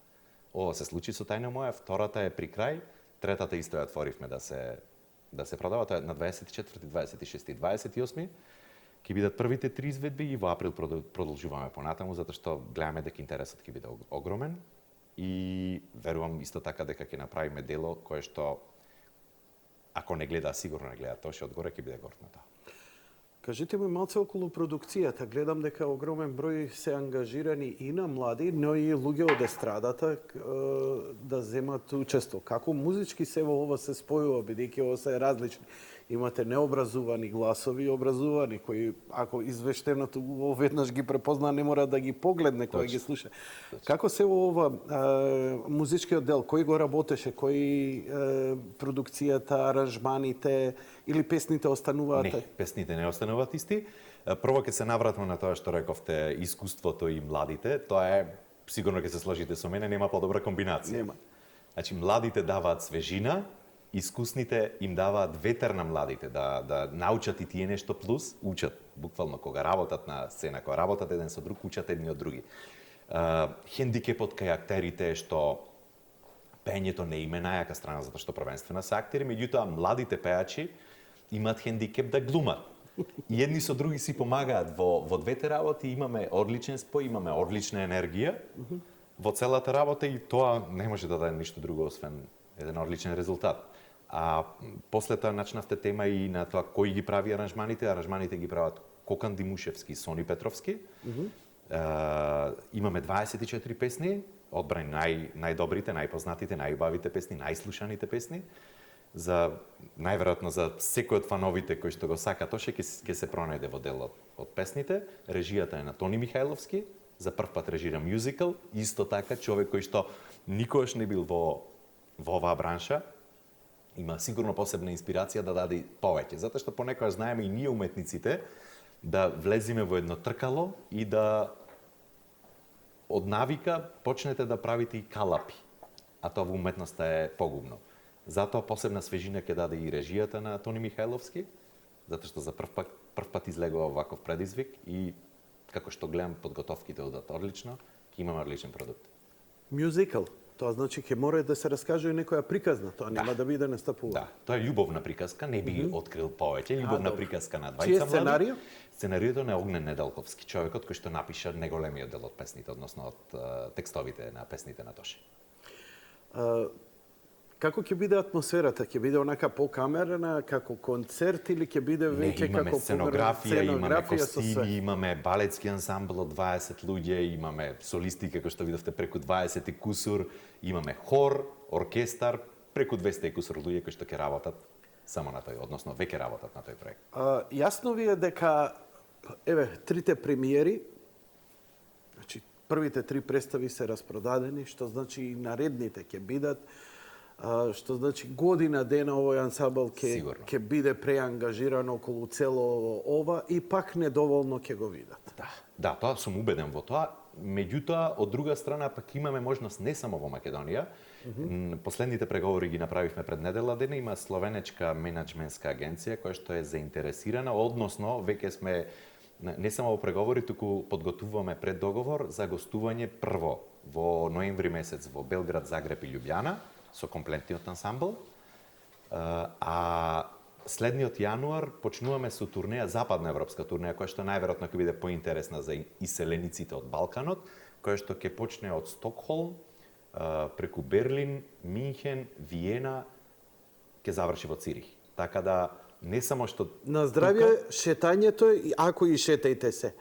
S3: Ова се случи со тајна моја, втората е при крај, третата исто ја отворивме да се продава, тоа е на 24, 26 и 28. Ќе бидат првите 3 изведби и во април продолжуваме понатаму, затоа што гледаме дека интересот ќе биде огромен и верувам исто така дека ќе направиме дело кое што ако не гледа, сигурно не гледа тоше одгоре, ќе биде горд на тоа.
S2: Кажете ми малце околу продукцијата. Гледам дека огромен број се ангажирани и на млади, но и луѓе од естрадата да земат учество. Како музички се во ова се спојува, бидејќи ова се различни. Имате необразувани гласови и образувани, кои ако извештеното веднаш ги препозна, не мора да ги погледне кој ги слуша. Како се во ова музичкиот дел? Кој го работеше? Кој продукцијата, аранжманите или песните остануваат?
S3: Не, песните не остануваат исти. Прво ќе се навратам на тоа што рековте, искуството и младите. Тоа е, сигурно ќе се сложите со мене, нема подобра комбинација.
S2: Нема.
S3: Значи, младите даваат свежина, искусните им даваат ветер на младите, да научат и тие нешто плюс, учат, буквално, кога работат на сцена, кога работат еден со друг, учат едни од други. Хендикепот кај актерите е што пењето не име најака страна, затоа што првенствено се актери, меѓутоа младите пејачи имаат хендикеп да глумат. И едни со други си помагаат во двете работи, имаме одличен спој, имаме одлична енергија во целата работа и тоа не може да даде ништо друго освен еден одличен резултат. А после тоа начнавте тема и на тоа кои ги прави аранжманите. Аранжманите ги прават Кокан Димушевски и Сони Петровски. Имаме 24 песни, одбрани најдобрите, најпознатите, најубавите песни, најслушаните песни. Најверојатно за секој од фановите кои што го сака тоше ќе се пронајде во делот од песните. Режијата е на Тони Михајловски, за прв пат режира мюзикл, исто така човек кој што никогаш не бил во оваа бранша, има сигурно посебна инспирација да даде повеќе, затоа што понекогаш знаеме и ние уметниците да влезиме во едно тркало и да од навика почнете да правите и калапи, а тоа во уметноста е погубно. Затоа посебна свежина ќе даде и режијата на Тони Михајловски, затоа што за прв пат излегува ваков предизвик и како што гледам подготовките одат одлично, ќе имаме одличен продукт.
S2: Мюзикл. Тоа значи ќе мора да се раскаже и некоја приказна, тоа нема да биде настапува.
S3: Да, тоа е љубовна приказка, не би открил повеќе, љубовна приказка на
S2: Чиј е
S3: двајца
S2: сценарио?
S3: млади. Сценариото на Огнен Неделковски, човекот кој што напиша неголемиот дел од песните, односно од текстовите на песните на Тоше.
S2: Како ќе биде атмосферата? Ќе биде онака покамерна, како концерт или ќе биде
S3: Не,
S2: веќе
S3: имаме
S2: како
S3: сценографија, имаме
S2: со све?
S3: костими, имаме балетски ансамбл од 20 луѓе, имаме солисти, како што видовте, преку 20 и кусур, имаме хор, оркестар, преку 200 и кусур луѓе кои што ќе работат само на тој, односно веќе работат на тој проект.
S2: Јасно ви е дека, трите премиери, значи првите 3 представи се распродадени, што значи и наредните ќе бидат. што значи година дена овој ансамбл
S3: Сигурно.
S2: ќе биде преангажиран околу цело ова и пак недоволно ќе го видат.
S3: Да, тоа сум убеден во тоа. Меѓутоа, од друга страна, пак имаме можност не само во Македонија. Последните преговори ги направивме пред недела дена. Има словенечка менеджментска агенција која што е заинтересирана, односно веќе сме не само во преговори, туку подготвуваме преддоговор за гостување прво во ноември месец во Белград, Загреб и Љубљана со комплетниот ансамбл. А следниот јануар почнуваме со турнеја, западна европска турнеја, која што најверојатно ќе биде поинтересна за иселениците од Балканот, која што ќе почне од Стокхолм, преку Берлин, Минхен, Виена, ќе заврши во Цирих. Така да не само што
S2: На здравје шетањето, ако и шетајте се.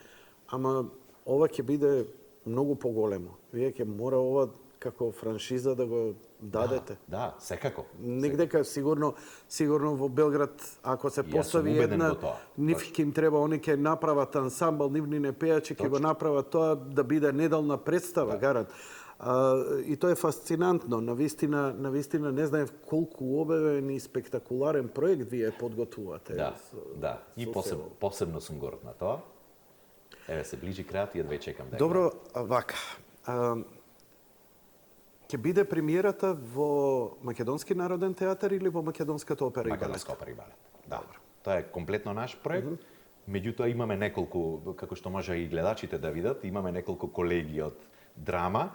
S2: Ама ова ќе биде многу поголемо. Вие ќе мора ова како франшиза да го дадете.
S3: Да, секако.
S2: Негдека сигурно во Белград, ако се
S3: Јас
S2: постави
S3: сум убеден
S2: една,
S3: во тоа.
S2: нив ќе им треба, они ќе направат ансамбл, нивни пејачи ќе го направат тоа да биде неделна представа, гарант. И тоа е фасцинантно. Навистина не знаев колку обевен и спектакуларен проект вие подготвувате.
S3: Да. И посебно сум горд на тоа. Еве се ближи крајот и едва чекам да.
S2: Добро, вака. Ќе биде премиерата во Македонски народен театар или во Македонската опера и балет?
S3: Македонска опера и балет. Да. Тоа е комплетно наш проект. Меѓутоа имаме неколку, како што може и гледачите да видат, имаме неколку колеги од драма.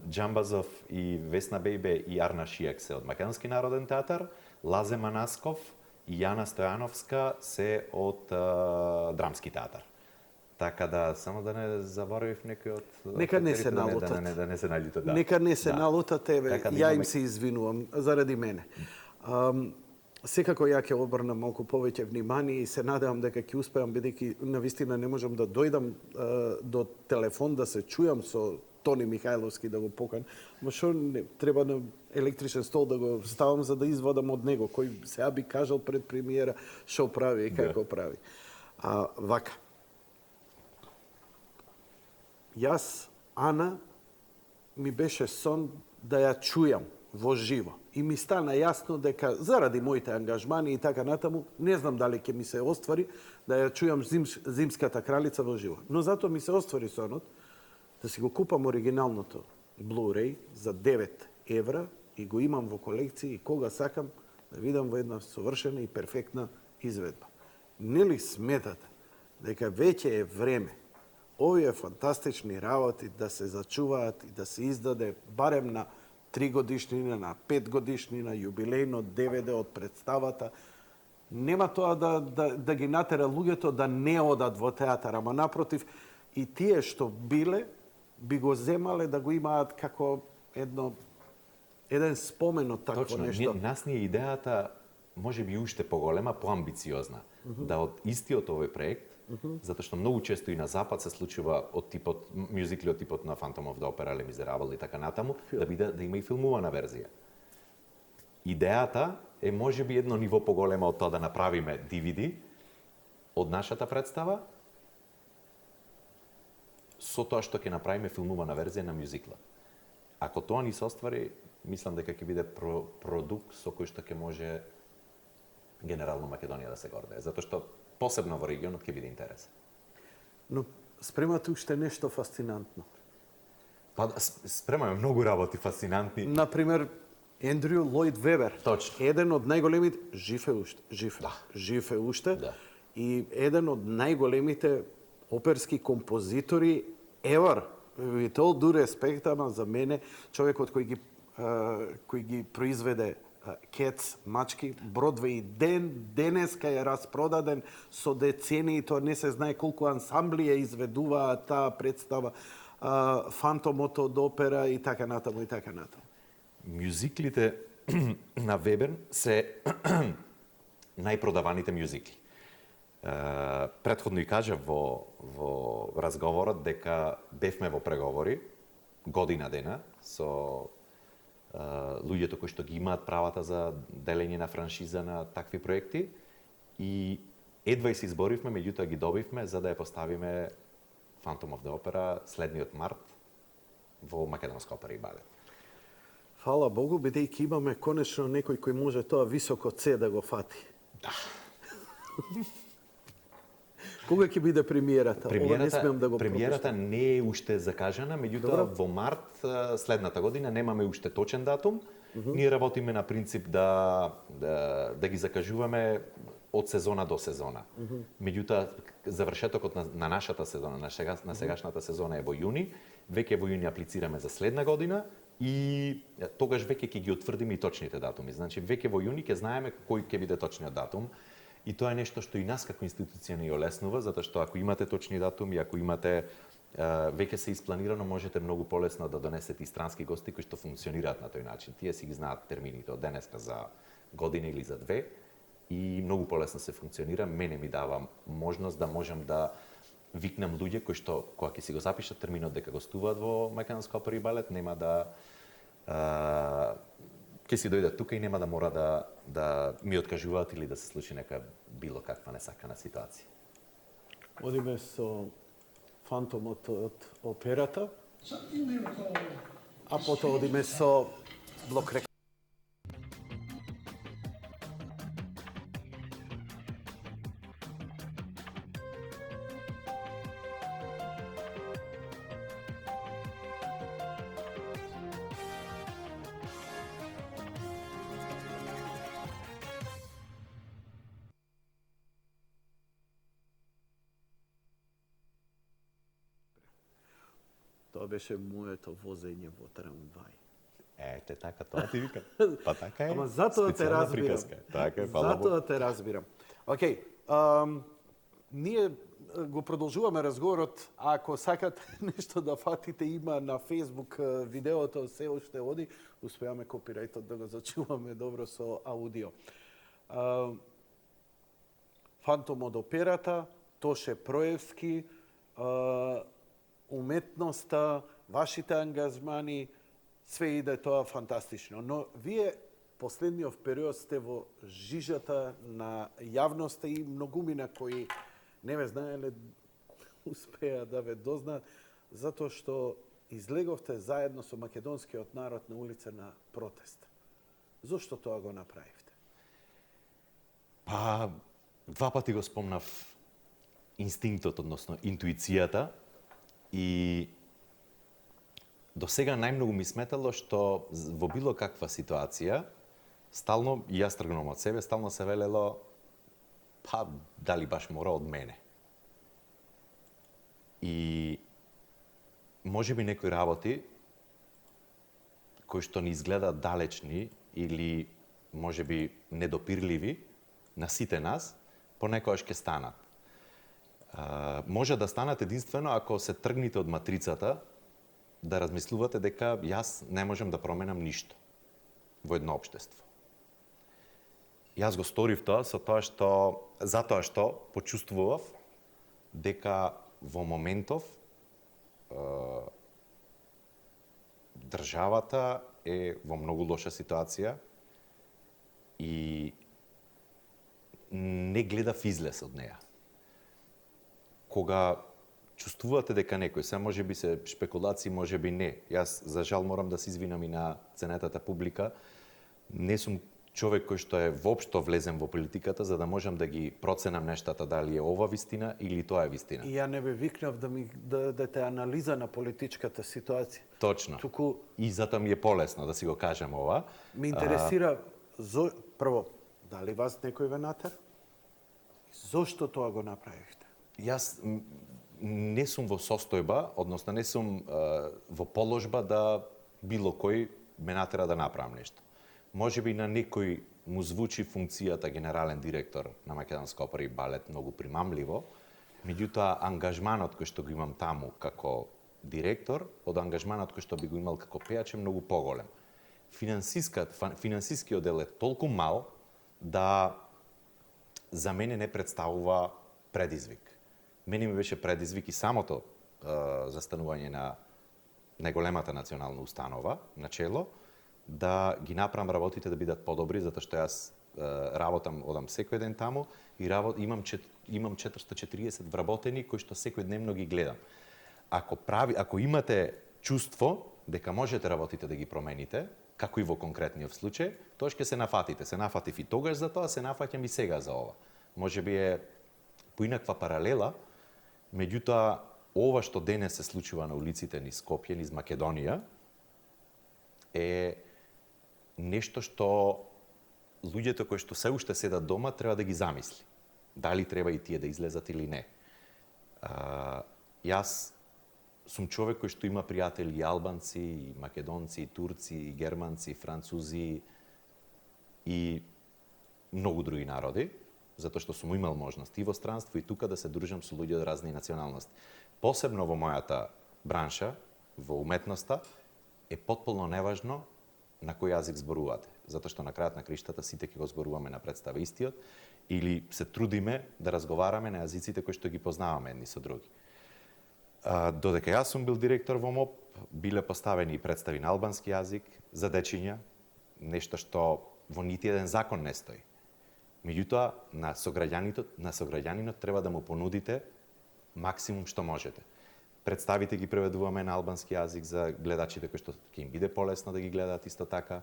S3: Джамбазов и Весна Бејбе и Арна Шијак се од Македонски народен театар, Лазе Манасков и Јана Стојановска се од Драмски театар. Така да, само да не заборавив некој од...
S2: Нека не се налутат.
S3: Да не се наљутат, да.
S2: Нека не се налутат, еве,
S3: Така да
S2: ја
S3: имаме-
S2: им се извинувам заради мене. Секако ја ќе обрнам малку повеќе внимание и се надевам дека ќе успеам, бидејќи навистина не можам да дојдам до телефон да се чујам со Тони Михајловски да го покан, ма што не, треба на електричен стол да го ставам за да извадам од него, кој сега би кажал пред премиера што прави и како прави. Вака. Јас, Ана, ми беше сон да ја чујам во живо. И ми стана јасно дека заради моите ангажмани и така натаму, не знам дали ќе ми се оствари да ја чујам Зимската кралица во живо. Но затоа ми се оствари сонот да си го купам оригиналното Blu-ray за 9 евра и го имам во колекција и кога сакам да видам во една совршена и перфектна изведба. Нели сметате дека веќе е време овие фантастични работи да се зачуваат и да се издаде барем на 3 годишнина, на 5 годишнина, јубилејно DVD од представата. Нема тоа да ги натера луѓето да не одат во театар, ама напротив, и тие што биле, би го земале да го имаат како еден спомен од такво
S3: Точно,
S2: нешто.
S3: нас ни е идејата може би уште поголема, поамбициозна, да од истиот овој проект, затоа што многу често и на запад се случува од типот мюзикли од типот на Phantom of the Opera, Les Miserables и така натаму, да има и филмувана верзија. Идејата е може би едно ниво поголема од тоа да направиме DVD од нашата представа, со тоа што ќе направиме филмувана верзија на мюзикла. Ако тоа ни се оствари, мислам дека ќе биде продукт со кој што ќе може генерално Македонија да се гордее, затоа што посебно во регионот ќе биде интересен.
S2: Но спремате уште нешто фасцинантно.
S3: Па спремаме многу работи фасцинантни.
S2: Например, Ендрю Лојд Вебер.
S3: Точно.
S2: Еден од најголемите, жив е уште.
S3: Да.
S2: И еден од најголемите оперски композитори ever. With all due respect, ама за мене, човекот кој ги произведе Cats, мачки, Бродвеј денеска е распродаден со децении, тоа не се знае колку ансамбли ја изведуваат таа представа, Фантомото од опера и така натаму и така натаму.
S3: Мюзиклите на Вебер се најпродаваните мюзикли. Претходно и кажав во разговорот дека бевме во преговори година дена со луѓето кои што ги имаат правата за делење на франшиза на такви проекти и едва и се изборивме, меѓутоа ги добивме за да ја поставиме Phantom of the Opera следниот март во Македонска опера и балет.
S2: Фала Богу, бидејќи имаме конечно некој кој може тоа високо С да го фати. Да. Кога ќе биде премиерата? Ова не смеам да го
S3: премиерата не е уште закажана, меѓутоа во март следната година немаме уште точен датум. Ние работиме на принцип да ги закажуваме од сезона до сезона. Меѓутоа завршетокот на нашата сезона, на сегашната сезона е во јуни, веќе во јуни аплицираме за следна година и тогаш веќе ќе ги утврдиме и точните датуми. Значи веќе во јуни ќе знаеме кој ќе биде точниот датум. И тоа е нешто што и нас како институција ни олеснува, затоа што ако имате точни датуми, ако имате веќе се испланирано, можете многу полесно да донесете и странски гости кои што функционираат на тој начин. Тие си ги знаат термините од денеска за година или за две и многу полесно се функционира. Мене ми дава можност да можам да викнам луѓе кои што кога ќе си го запишат терминот дека гостуваат во Македонска опера и балет, нема да ќе си дојдат тука и нема да мора да ми откажуваат или да се случи нека било каква несакана ситуација.
S2: Одиме со Фантомот од операта, а потоа одиме со блок рек. Тоа беше моето возење во трамвај.
S3: Ете, така, тоа ти викам. Па така е.
S2: Ама затоа те
S3: специјална
S2: разбирам.
S3: приказка. Така е, фала Богу.
S2: Затоа те разбирам. Океј, ние го продолжуваме разговорот, ако сакате нешто да фатите, има на Facebook видеото, се уште оди, успеаме копирајтот да го зачуваме добро со аудио. Фантом од операта, Тоше Проевски, уметноста, вашите ангажмани, све иде тоа фантастично. Но вие последниот период сте во жижата на јавноста и многумина кои не ве знаеле, успеа да ве дознаат, затоа што излеговте заедно со македонскиот народ на улица на протест. Зошто тоа го направивте?
S3: Па, два пати го спомнав инстинктот, односно интуицијата, и до сега најмногу ми сметало што во било каква ситуација, стално, и јас тргнувам од себе, стално се велело, па, дали баш мора од мене. И може би некои работи, кои што ни изгледаат далечни или може би недопирливи на сите нас, понекогаш ќе станат. Може да станат единствено ако се тргнете од матрицата, да размислувате дека јас не можам да променам ништо во едно општество. Јас го сторив тоа затоа што почувствував дека во моментов државата е во многу лоша ситуација и не гледав излез од неа. Кога чувствувате дека некој, се може би се шпекулации, може би не. Јас, за жал, морам да се извинам и на ценетата публика. Не сум човек кој што е воопшто влезен во политиката, за да можам да ги проценам нештата дали е ова вистина или тоа е вистина.
S2: И ја не бе викнав да ми дадете анализа на политичката ситуација.
S3: Точно.
S2: Туку
S3: И затоа ми е полесно да си го кажем ова.
S2: ме интересира прво, дали вас некој ве натер? Зошто тоа го направивте?
S3: Јас не сум во состојба, односно не сум во положба да било кој ме натера да направам нешто. Може би на некој му звучи функцијата генерален директор на Македонска опера и балет многу примамливо, меѓутоа ангажманот кој што го имам таму како директор, од ангажманот кој што би го имал како пејач е многу поголем. Финансискиот дел е толку мал да за мене не представува предизвик. Мене ми беше предизвик и самото застанување на најголемата национална установа на чело, да ги направам работите да бидат подобри, затоа што јас работам, одам секој ден таму и имам 440 вработени кои што секој дневно ги гледам. Ако имате чувство дека можете работите да ги промените, како и во конкретниот случај, тоа ќе се нафатите. Се нафатив и тогаш за тоа, се нафаќам и сега за ова. Може би е поинаква паралела, меѓутоа, ова што денес се случува на улиците низ Скопје, низ Македонија, е нешто што луѓето кои што се уште седат дома треба да ги замисли. Дали треба и тие да излезат или не. Јас сум човек кој што има пријатели и албанци, и македонци, и турци, и германци, и французи и многу други народи, затоа што сум имал можност и во странство и тука да се дружам со луѓе од разни националности. Посебно во мојата бранша, во уметноста, е потполно неважно на кој јазик зборувате, затоа што на крајот на криштата сите ќе го зборуваме на представа истиот или се трудиме да разговараме на јазиците кои што ги познаваме едни со други. Додека јас сум бил директор во МОП, биле поставени и представи на албански јазик за дечиња, нешто што во нити еден закон не стои. Меѓутоа, на сограѓанинот треба да му понудите максимум што можете. Представите ги преведуваме на албански јазик за гледачите кои што ќе им биде полесно да ги гледаат исто така.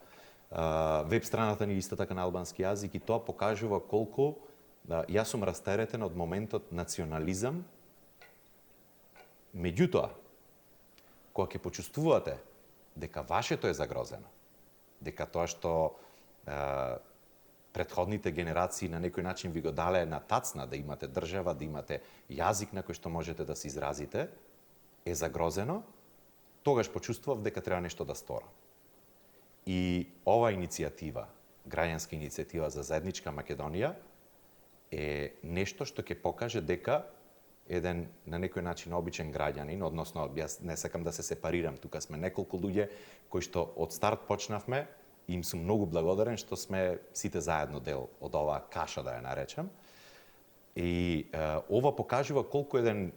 S3: Веб страната ни исто така на албански јазик и тоа покажува колку јас сум растеретен од моментот национализам. Меѓутоа, кога ќе почувствувате дека вашето е загрозено, дека тоа што претходните генерации на некој начин ви го дале на тацна, да имате држава, да имате јазик на кој што можете да се изразите, е загрозено, тогаш почувствував дека треба нешто да сторам. И ова иницијатива, граѓанска иницијатива за заедничка Македонија, е нешто што ќе покаже дека еден на некој начин обичен граѓанин, односно јас не сакам да се сепарирам, тука сме неколку луѓе кои што од старт почнавме, им сум многу благодарен што сме сите заедно дел од оваа каша, да ја наречам. И ова покажува колку еден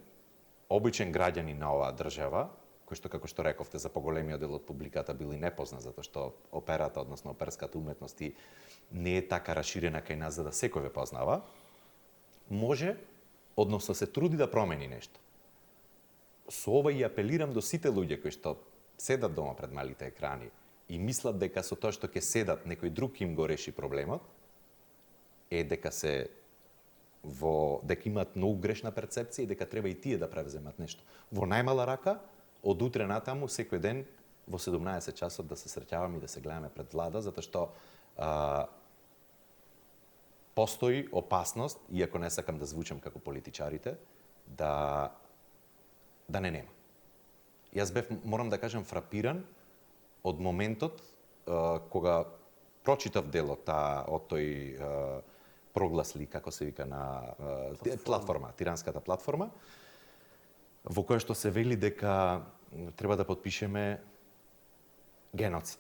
S3: обичен граѓанин на оваа држава, кој што, како што рековте, за поголемиот дел од публиката бил и непознат, затоа што операта, односно оперската уметност не е така раширена кај нас за да секој ве познава, може, односно се труди да промени нешто. Со ова и апелирам до сите луѓе кои што седат дома пред малите екрани и мислат дека со тоа што ќе седат некој друг им го реши проблемот, е дека дека имаат многу грешна перцепција и дека треба и тие да превземат нешто. Во најмала рака, од утре натаму, секој ден во 17 часот да се среќаваме и да се гледаме пред влада, затоа што постои опасност, иако не сакам да звучам како политичарите, да не нема. Јас бев, морам да кажам, фрапиран од моментот кога прочитав делот од тој проглас ли, како се вика, на платформа, тиранската платформа, во која што се вели дека треба да подпишеме геноцид.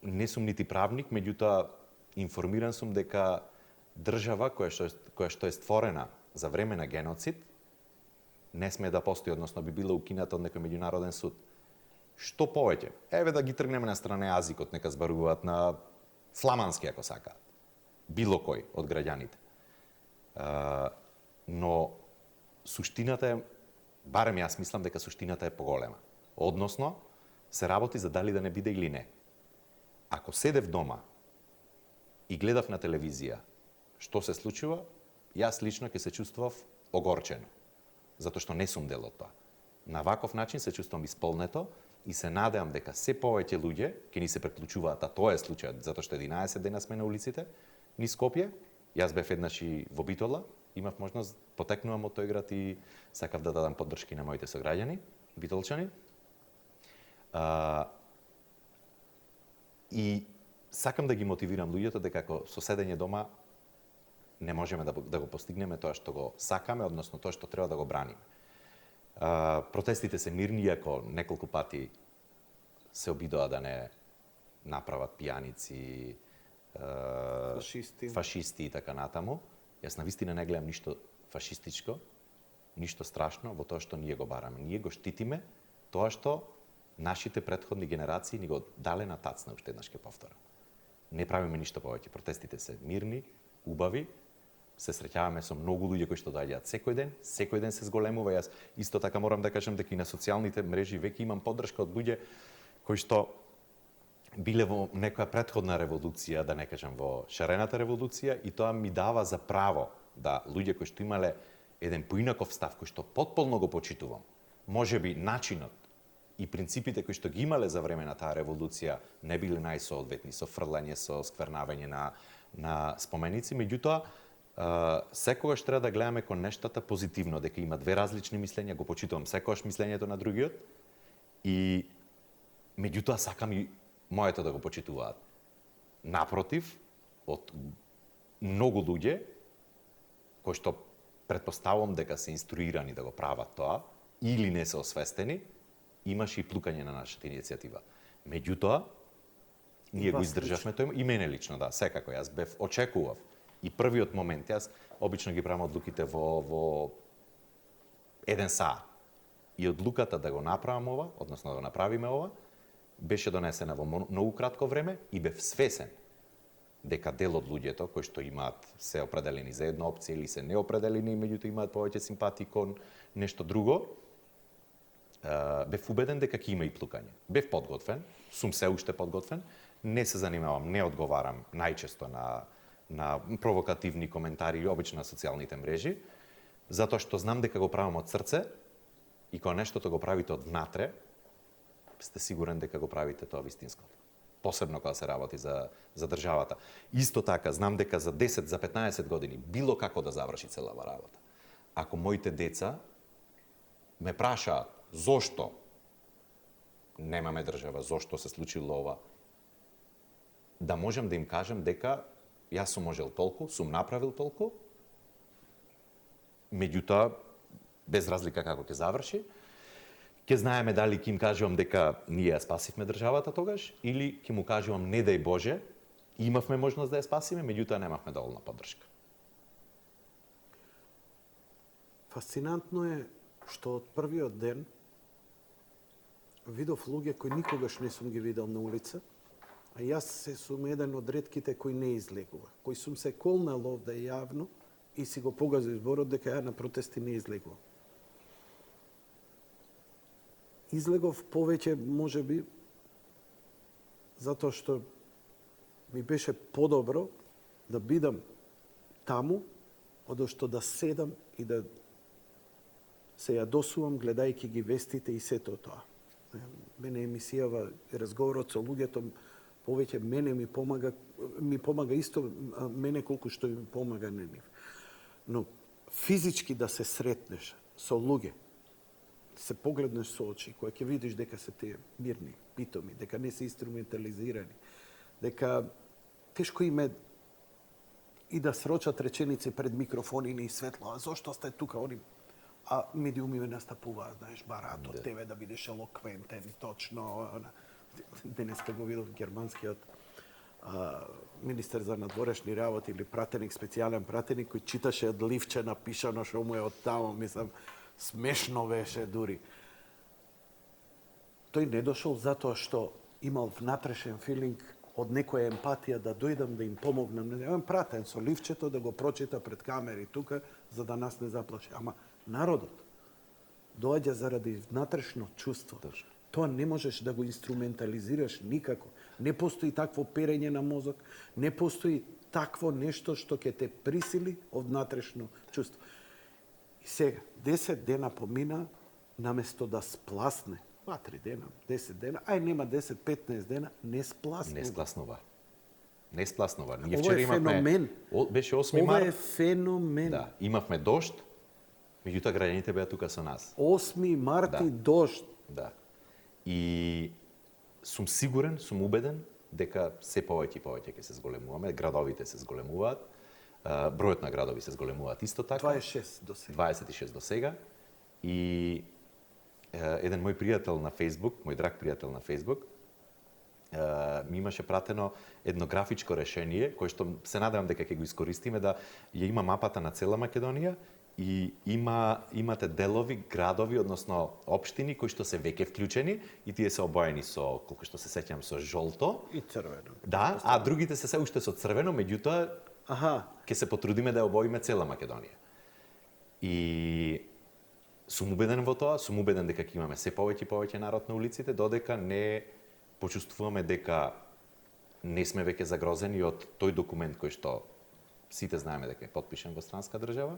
S3: Не сум нити правник, меѓутоа информиран сум дека држава која што е створена за време на геноцид не сме да постои, односно би била укината од некој меѓународен суд. Што повеќе? Еве да ги тргнеме на страна јазикот, нека зборуваат на фламански ако сакаат. Било кој од граѓаните. Но суштината е, барем јас мислам дека суштината е поголема. Односно, се работи за дали да не биде или не. Ако седев дома и гледав на телевизија што се случува, јас лично ќе се чувствував огорчено, затоа што не сум дел од тоа. На ваков начин се чувствувам исполнето и се надевам дека се повеќе луѓе ќе ни се приклучуваат, а тоа е случајот, затоа што 11 дена сме на улиците, низ Скопје. Јас бев еднаш и во Битола, имав можност, потекнувам од тој град и сакав да дадам поддршки на моите сограѓани, битолчани. И сакам да ги мотивирам луѓето дека ако со седење дома не можеме да го постигнеме тоа што го сакаме, односно тоа што треба да го браниме. Протестите се мирни, иако неколку пати се обидоа да не направат пијаници, фашисти и така натаму. Јас навистина не гледам ништо фашистичко, ништо страшно во тоа што ние го бараме. Ние го штитиме тоа што нашите претходни генерации ни го дале на тацна, уште еднаш ќе повторам. Не правиме ништо повеќе. Протестите се мирни, убави. се среќаваме со многу луѓе кои што доаѓаат секој ден се зголемува. Јас исто така морам да кажам дека и на социјалните мрежи веќе имам поддршка од луѓе кои што биле во некоја претходна револуција, да не кажам во шарената револуција, и тоа ми дава за право да луѓе кои што имале еден поинаков став, кој што потполно го почитувам, можеби начинот и принципите кои што ги имале за време на таа револуција не биле најсоодветни, со фрлање, со сквернавање на споменици, меѓутоа секогаш треба да гледаме кон нештата позитивно, дека има две различни мислења, го почитувам секогаш мислењето на другиот и меѓутоа сакам и моето да го почитуваат. Напротив, од многу луѓе кои што претпоставувам дека се инструирани да го прават тоа или не се освестени, имаше и плукање на нашата иницијатива. Меѓутоа, ние го издржавме тоа и мене лично, да, секако јас бев очекував и првиот момент, јас обично ги правам одлуките во еден саат. И одлуката да го направам ова, односно да го направиме ова, беше донесена во многу кратко време и бев свесен дека дел од луѓето кои што имаат се определени за една опција или се неопределени, меѓутоа имаат повеќе симпатии кон нешто друго, бев убеден дека ќе има и плукање. Бев подготвен, сум се уште подготвен, не се занимавам, не одговарам најчесто на провокативни коментари или обично на социјалните мрежи, затоа што знам дека го правам од срце и кога нештото го правите од внатре, сте сигурен дека го правите тоа вистинското. Посебно кога се работи за државата. Исто така, знам дека за 10, за 15 години, било како да заврши целава работа. Ако моите деца ме прашаат зошто немаме држава, зошто се случило ова, да можам да им кажам дека јас сум можел толку, сум направил толку, меѓутоа, без разлика како ќе заврши, ќе знаеме дали ќе им кажувам дека ние ја спасивме државата тогаш, или ќе му кажувам не дај Боже, имавме можност да ја спасиме, меѓутоа немавме доволна поддршка.
S2: Фасцинантно е што од првиот ден видов луѓе кои никогаш не сум ги видел на улица, а јас сум еден од ретките кои не излегува, кои сум се колнал овде јавно и си го погазил зборот дека ја на протести не излегувам. Излегов повеќе, можеби, затоа што ми беше подобро да бидам таму, одошто да седам и да се јадосувам гледајќи ги вестите и сето тоа. Мене емисијава и разговорот со луѓето повеќе мене ми помага исто мене колку што ми помага на нив. Но физички да се сретнеш со луѓе, се погледнеш со очи, која ќе видиш дека се тие мирни, питоми, дека не се инструментализирани, дека тешко име и да срочат реченици пред микрофони и светло, а зошто сте тука, они а медиуми ме настапуваат, знаеш, бараат од тебе да бидеш елоквентен, точно. Денеска го видов германскиот министер за надворешни работи или пратеник, специјален пратеник, кој читаше од ливче напишано што му е од таму, мислам, смешно беше дури. Тој не дошол затоа што имал внатрешен филинг од некоја емпатија да дојдам да им помогнам. Јавам пратен со ливчето да го прочита пред камери тука, за да нас не заплаши. Ама народот доаѓа заради внатрешно чувство. Тоа не можеш да го инструментализираш никако. Не постои такво перење на мозок, не постои такво нешто што ќе те присили од внатрешно чувство. И сега, 10 дена помина, наместо да спласне, 2-3 дена, 10 дена, ај нема 10-15 дена, не спласнува.
S3: Не спласнува. Не спласнува. Ние
S2: Ова
S3: вчера
S2: е
S3: имавме...
S2: феномен.
S3: Беше 8
S2: Ова
S3: март.
S2: е феномен.
S3: Да, имавме дожд, меѓутоа граѓаните беа тука со нас.
S2: 8 март и
S3: Да.
S2: дожд.
S3: Да. И сум сигурен, сум убеден дека се повеќе и повеќе ќе се зголемуваме, градовите се зголемуваат, бројот на градови се зголемуваат исто така.
S2: 26 до сега.
S3: 26 до сега. И еден мој пријател на Facebook, мој драг пријател на Facebook, ми имаше пратено едно графичко решение, кое што се надевам дека ќе го искористиме, да ја има мапата на цела Македонија и имате делови, градови, односно општини кои што се веќе вклучени и тие се обоени со, колку што се сеќам, со жолто.
S2: И црвено.
S3: Да, а другите се уште со црвено, меѓутоа
S2: Аха.
S3: Ке се потрудиме да ја обоиме цела Македонија. И сум убеден во тоа, сум убеден дека ќе имаме се повеќе и повеќе народ на улиците, додека не почувствуваме дека не сме веќе загрозени од тој документ кој што сите знаеме дека е потпишан во странска држава,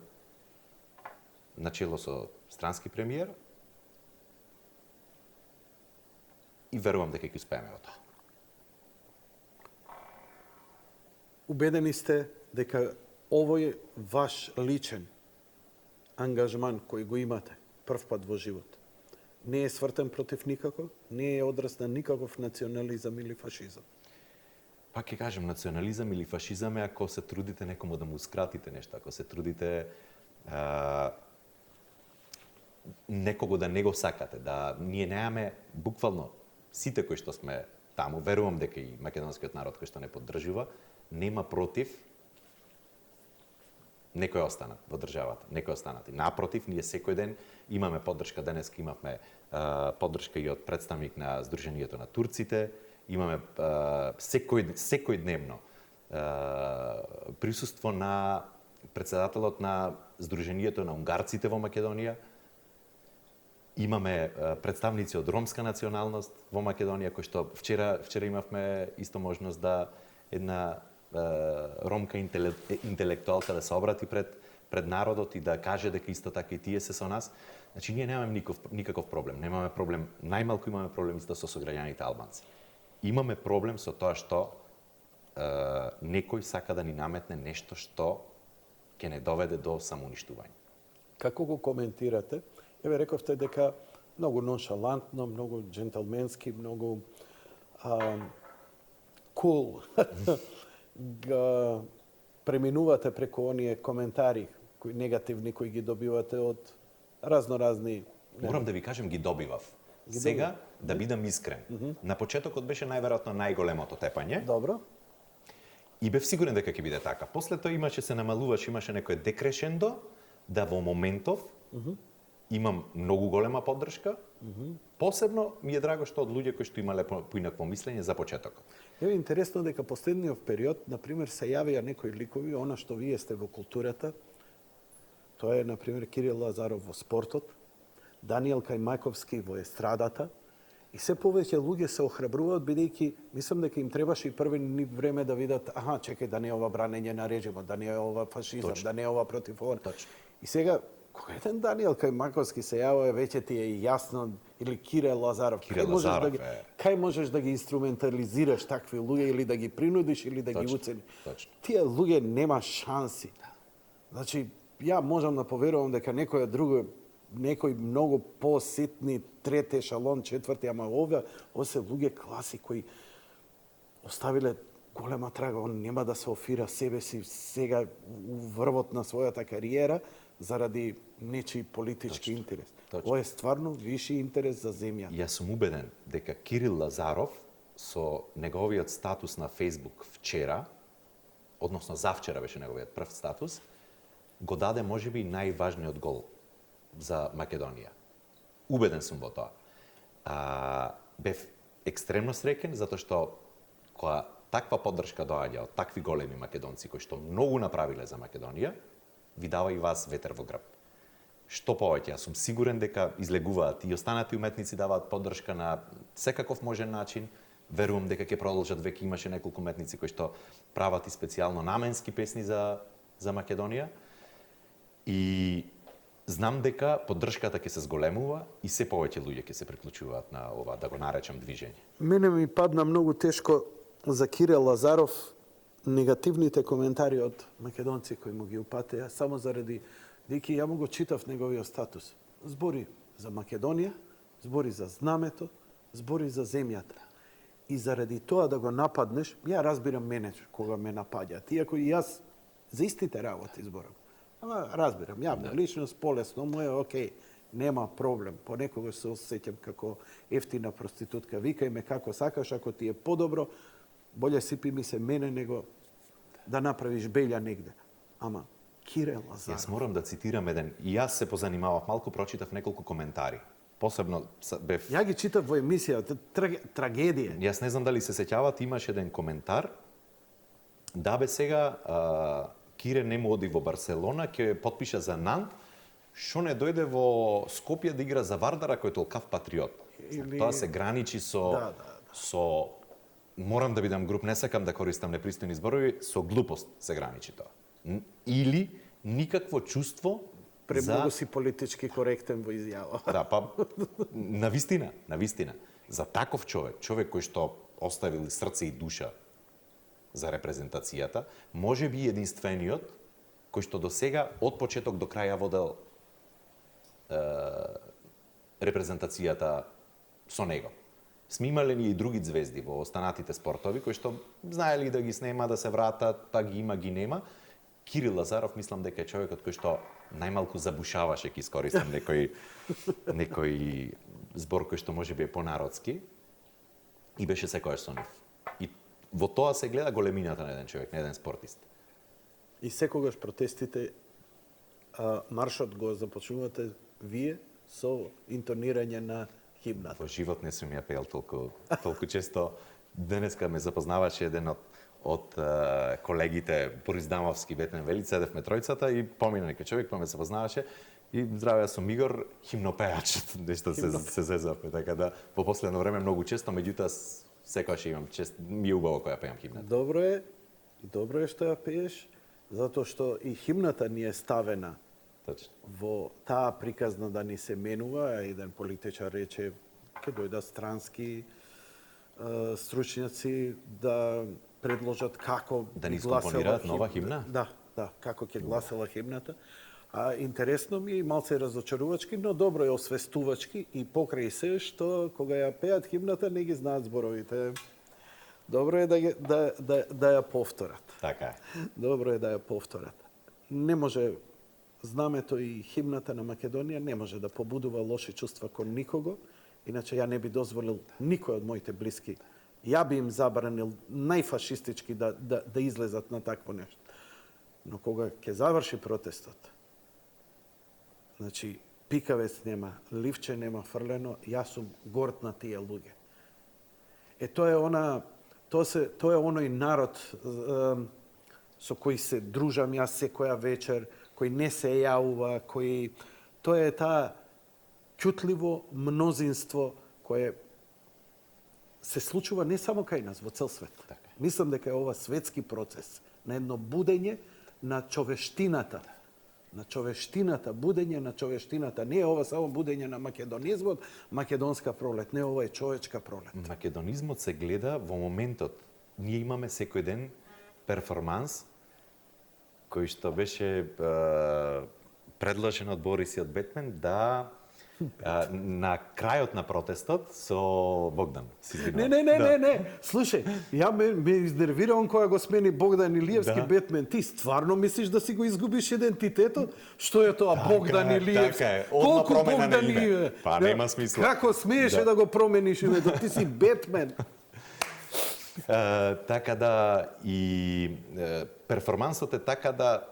S3: начело со странски премиер, и верувам дека ќе успееме во тоа.
S2: Убедени сте дека овој ваш личен ангажман кој го имате прв пат во живот не е свртен против никако, не е одраз на никаков национализам или фашизам.
S3: Пак ќе кажем, национализам или фашизам е ако се трудите некому да му скратите нешто, ако се трудите некого да не го сакате, да ние немаме буквално сите кои што сме таму, верувам дека и македонскиот народ кој што не поддржува, нема против некој останат во државата, некој останат. И напротив, ние секој ден имаме поддршка, денеска имавме поддршка и од представник на Сдруженијето на турците, имаме секој дневно присуство на председателот на Сдруженијето на унгарците во Македонија, имаме представници од ромска националност во Македонија, кои што вчера имавме исто можност да една ромка интелектуалка да се обрати пред народот и да каже дека исто така и тие се со нас. Значи, ние немаме никаков проблем. Немаме проблем, најмалку имаме проблем исто со сограѓаните албанци. Имаме проблем со тоа што некој сака да ни наметне нешто што ќе не доведе до самоуништување.
S2: Како го коментирате? Еве рековте дека многу ноншалантно, многу джентълменски, многу кул преминувате преку оние коментари кои негативни кои ги добивате од разноразни.
S3: Морам да ви кажем, ги добивав. Сега, да бидам искрен, на почетокот беше најверојатно најголемото тепање.
S2: Добро.
S3: И бев сигурен дека ќе биде така. После тоа имаше се намалуваше, имаше некој декрешендо, да во моментов имам многу голема поддршка. Посебно ми е драго што од луѓе кои што имале поинакво мислење за почетокот.
S2: Еве интересно дека последниот период, на пример, се јавија некои ликови, она што вие сте во културата. Тоа е на пример Кирил Лазаров во спортот, Даниел Кајмаковски во естрадата. И се повеќе луѓе се охрабруваат бидејќи мислам дека им требаше и први време да видат, аха, чекај, да не е ова бранење на режимот, да не е ова фашизам, да не е ова против ова. И сега кога еден Даниел Кајмаковски се јавува, веќе ти е јасно, или Кирил Лазаров, кај можеш да ги инструментализираш такви луѓе или да ги принудиш или да ги уцениш. Тие луѓе нема шанси. Значи, ја можам да поверувам дека некој многу поситни, трети ешалон, четврти, ама ова се луѓе класи кои оставиле голема трага. Он нема да се офира себе си сега у врвот на својата кариера заради нечи политички интерес. Ова е стварно виши интерес за земја.
S3: Јас сум убеден дека Кирил Лазаров со неговиот статус на Facebook вчера, односно завчера беше неговиот прв статус, го даде можеби најважниот гол за Македонија. Убеден сум во тоа. Бев екстремно среќен затоа што кога таква поддршка доаѓа од такви големи македонци кои што многу направиле за Македонија, ви дава и вас ветер во грб. Што повеќе, јас сум сигурен дека излегуваат и останати уметници даваат поддршка на секаков можен начин. Верувам дека ќе продолжат, веќе имаше неколку уметници кои што прават и специјално наменски песни за Македонија. И знам дека поддршката ќе се зголемува и се повеќе луѓе ќе се приклучуваат на ова, да го наречам, движење.
S2: Мене ми падна многу тешко за Кирил Лазаров негативните коментари од македонци кои му ги упатеа само заради дека ја му го читав неговиот статус. Збори за Македонија, збори за знамето, збори за земјата. И заради тоа да го нападнеш, ја разбирам мене кога ме напаѓаат. Иако и јас за истите работи зборам. Ама разбирам, јавна личност, полесно му е, окей, нема проблем. Понекогаш се осеќам како ефтина проститутка. Викај ме како сакаш, ако ти е подобро, боле сипи ми се мене него да направиш белја негде. Ама Кирил Лазаров.
S3: Јас морам да цитирам еден, и јас се позанимавав, малку прочитав неколку коментари. Посебно бев...
S2: Ја ги читав во емисија, трагедија.
S3: Јас не знам дали се сеќават, имаш еден коментар да бе сега Кире нему оди во Барселона, ќе потпиша за Нант, што не дојде во Скопје да игра за Вардара кој е толкав патриот. Тоа се граничи со со морам да бидам груб, не сакам да користам непристојни зборови, со глупост се граничи тоа. Или никакво чувство
S2: Премногу си политички коректен во изјава.
S3: Да, па навистина. За таков човек кој што оставил срце и душа за репрезентацијата, може би единствениот кој што до сега од почеток до крај ја водел репрезентацијата со него. Сме имале и други звезди во останатите спортови кои што знаели да ги снема, да се вратат, па ги има, ги нема. Кирил Лазаров мислам дека е човекот кој што најмалку забушаваше, ќе искористам некој збор кој што може би е понародски и беше секојаш со нив. И во тоа се гледа големината на еден човек, на еден спортист.
S2: И секогаш протестите, маршот го започнувате вие со интонирање на химната.
S3: Во живот не сум ја пеел толку често. Денеска ме запознаваше еден од колегите Борис Дамовски, Бетмен Велица, седевме тројцата и помина некој човек, па ме запознаваше и здраве, јас сум Игор, химнопеач, нешто се зезавме, така да по последно време многу често, меѓутоа секогаш имам ми е убаво кога пеам химната.
S2: Добро е што ја пееш, затоа што и химната ни е ставена
S3: Точно.
S2: во таа приказна да ни се менува. Еден политичар рече ќе дојдат странски стручњаци да предложат како
S3: Да ни
S2: гласела
S3: скомпонираат нова химна?
S2: Да, како ќе гласела химната. А интересно ми и малце разочарувачки, но добро е освестувачки и покрај се што кога ја пеат химната не ги знаат зборовите. Добро е да ја повторат.
S3: Така е.
S2: Добро е да ја повторат. Не може знамето и химната на Македонија не може да побудува лоши чувства кон никого, иначе ја не би дозволил никој од моите блиски. Ја би им забранил најфашистички да излезат на такво нешто. Но кога ќе заврши протестот, значи пикавец нема, ливче нема фрлено, јас сум горд на тие луѓе. Тоа е оној народ со кој се дружам јас секоја вечер, кој не се јавува, тоа е таа ќутливо мнозинство кое се случува не само кај нас, во цел свет.
S3: Така.
S2: Мислам дека е ова светски процес на едно будење на човештината. На човештината, будење на човештината. Не е ова само будење на македонизмот, македонска пролет. Не, ова е човечка пролет.
S3: Македонизмот се гледа во моментот. Ние имаме секој ден перформанс кој што беше предложен од Борис и од Бетмен да на крајот на протестот со Богдан.
S2: Не. Слушај, ја ме изнервирам кога го смени Богдан Илиевски Бетмен. Ти стварно мислиш да си го изгубиш идентитетот? Што е тоа Богдан Илиевски?
S3: Така е, одма промена на име. Па нема смисла.
S2: Како смееше да го промениш името? Ти си Бетмен.
S3: Така да и перформансот е така да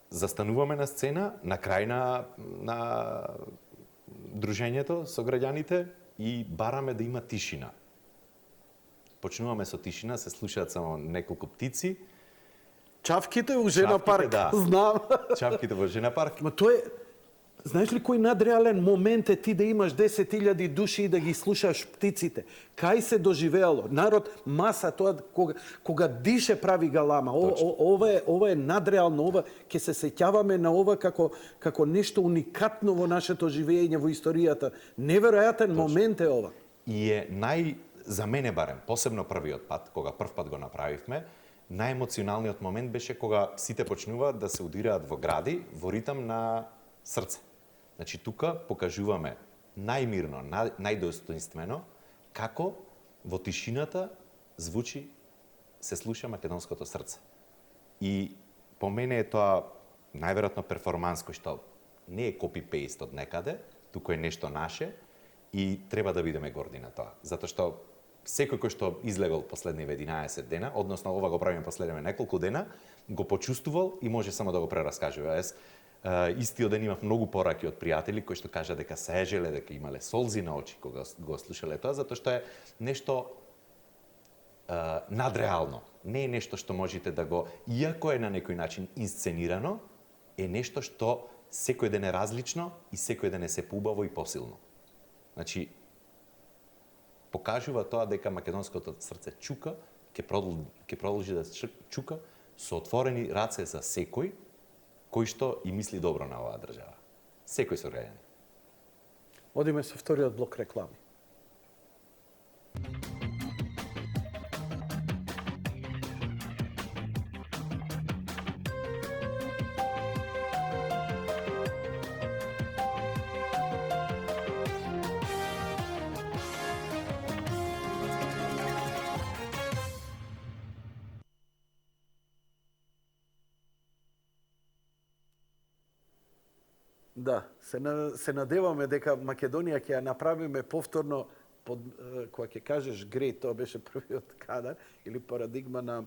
S3: застануваме на сцена на крај на дружењето со граѓаните и бараме да има тишина. Почнуваме со тишина, се слушаат само неколку птици.
S2: Чавките у Жена парк,
S3: да.
S2: знам.
S3: Чавките во Жена парк.
S2: Ма тоа е, знаеш ли кој надреален момент е ти да имаш 10.000 души и да ги слушаш птиците? Кај се доживеало? Народ, маса, тоа кога дише прави галама. Ова е надреално, ова ќе се сеќаваме на ова како нешто уникатно во нашето живење во историјата. Неверојатен момент е ова.
S3: И е за мене барем, посебно првиот пат, кога прв пат го направивме, најемоционалниот момент беше кога сите почнуваат да се удираат во гради, во ритам на срце. Значи, тука покажуваме најмирно, најдостоинствено, како во тишината се слуша македонското срце. И по мене е тоа најверојатно перформанс кој што не е копи-пейст од некаде, туку е нешто наше и треба да бидеме горди на тоа. Затоа што секој кој што излегол последниве 11 дена, односно ова го правиме последниве неколку дена, го почувствувал и може само да го прераскажува. Истиот ден имав многу пораки од пријатели кои што кажа дека сежеле, дека имале солзи на очи кога го слушале тоа, затоа што е нешто надреално. Не е нешто што можете да го, иако е на некој начин инсценирано, е нешто што секој ден е различно и секој ден е се поубаво и посилно. Значи, покажува тоа дека македонското срце чука, ќе продолжи да чука со отворени раце за секој кој што и мисли добро на оваа држава. Секој сограѓанин.
S2: Одиме со вториот блок реклами. Да, се надеваме дека Македонија ќе ја направиме повторно кога ќе кажеш great, тоа беше првиот кадар или парадигма на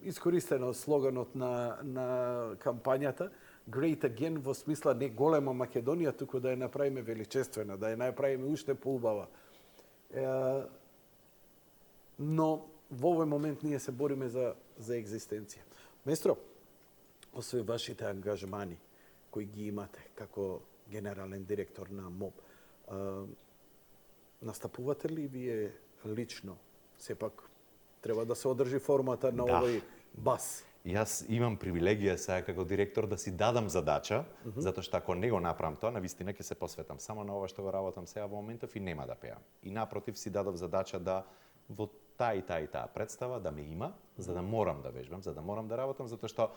S2: искористено слоганот на кампањата Great Again во смисла не голема Македонија, туку да ја направиме величествена, да ја направиме уште поубава. Но во овој момент ние се бориме за екзистенција. Местро, освен вашите ангажмани кои ги имате како генерален директор на МОБ, настапувате ли вие лично? Сепак треба да се одржи формата на овој бас.
S3: Јас имам привилегија сега како директор да си дадам задача, затоа што ако не го направам тоа, навистина ќе се посветам само на ова што го работам сега во моментов и нема да пеам. И напротив си дадов задача да во таа и таа представа да ме има, за да морам да вежбам, за да морам да работам, затоа што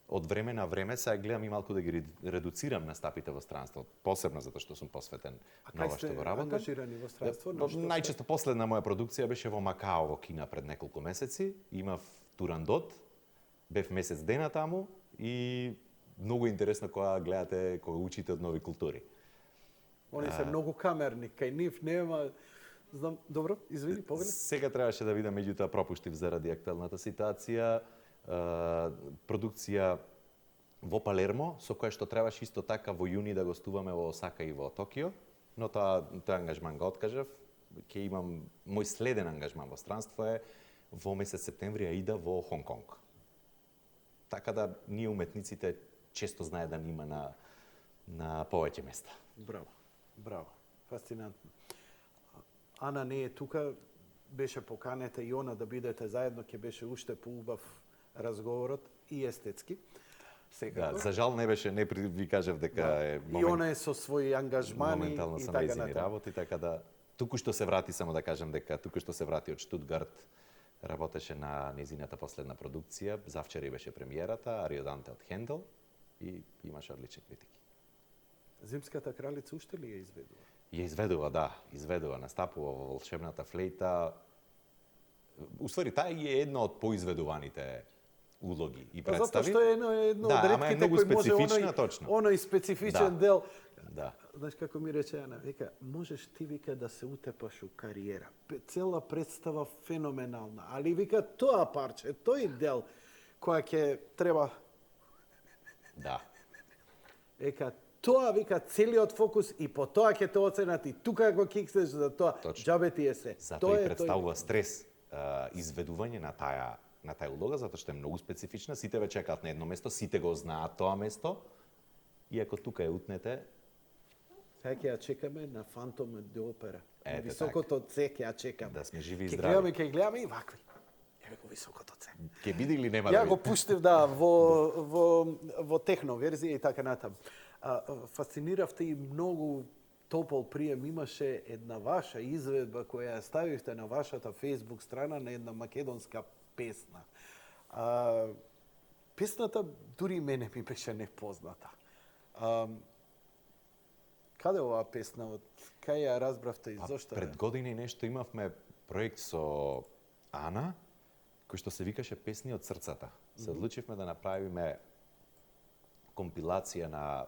S3: од време на време сега гледам и малку да ги редуцирам настапите во странство, посебно затоа што сум посветен на ова што го работам.
S2: А кај сте ангажирани во странство?
S3: Најчесто последна моја продукција беше во Макао во Кина пред неколку месеци. Имав Турандот, бев месец дена таму и многу интересно кога гледате, кога учите од нови култури.
S2: Они се многу камерни, кај нив нема. Знам, добро, извини, поглед.
S3: Сега требаше да видам, меѓутоа пропуштив заради актуелната ситуација. Продукција во Палермо, со која што требаше исто така во јуни да гостуваме во Осака и во Токио, но тој ангажман го откажав. Ќе имам мој следен ангажман во странство е во месец септември Аида во Хонг Конг. Така да ние уметниците често знае да ни има на повеќе места.
S2: Браво, браво, фасцинантно. Ана не е тука, беше поканета и она да бидете заедно, ќе беше уште поубав разговорот и естетски. Секако.
S3: Да, за жал не беше, не ви кажав дека е
S2: И она е со своји ангажмани
S3: моментално
S2: и
S3: се
S2: така
S3: нејзини
S2: натаму.
S3: работи, така да туку што се врати, само да кажам дека туку што се врати од Штутгарт, работеше на нејзината последна продукција, завчера беше премиерата, Арио Данте од Хендел и имаше одлични критики.
S2: Зимската кралица уште ли ја изведува?
S3: Ја изведува, да, изведува, настапува во волшебната флейта. Уствари, таа е една од поизведуваните улоги и представи.
S2: Затоа што е едно
S3: да,
S2: од
S3: ама е
S2: ретките
S3: многу
S2: кој може
S3: специфична, точно.
S2: оној специфичен
S3: Да.
S2: дел.
S3: Да.
S2: Знаеш како ми рече Ана, вика, можеш ти вика да се утепаш у кариера. Цела представа феноменална, али вика тоа парче, тој дел која ќе треба
S3: Да.
S2: вика тоа вика целиот фокус и по тоа ќе те оценат и тука го кикнеш за тоа.
S3: Точно.
S2: Џабе ти е се.
S3: Затоа и представува стрес изведување на таа улога, затоа што е многу специфична. Сите ве чекаат на едно место, сите го знаат тоа место. И ако тука ја утнете,
S2: Сега ќе ја чекаме на Фантом де Опера.
S3: Ете
S2: Високото Ц ќе ја чекаме.
S3: да сме живи и
S2: Ќе
S3: здрави.
S2: гледаме и вакви. Еве го високото Ц.
S3: Ќе биде или нема да
S2: Ја
S3: биде?
S2: го пуштив, да, во техно верзија и така натаму. Фасциниравте и многу топол прием имаше една ваша изведба која ја ставивте на вашата Facebook страна на една македонска песна. Песната дури мене ми беше непозната. Каде оваа песна? Од кај ја разбравте и зошто?
S3: Пред година и нешто имавме проект со Ана, кој што се викаше Песни од срцата. Се одлучивме да направиме компилација на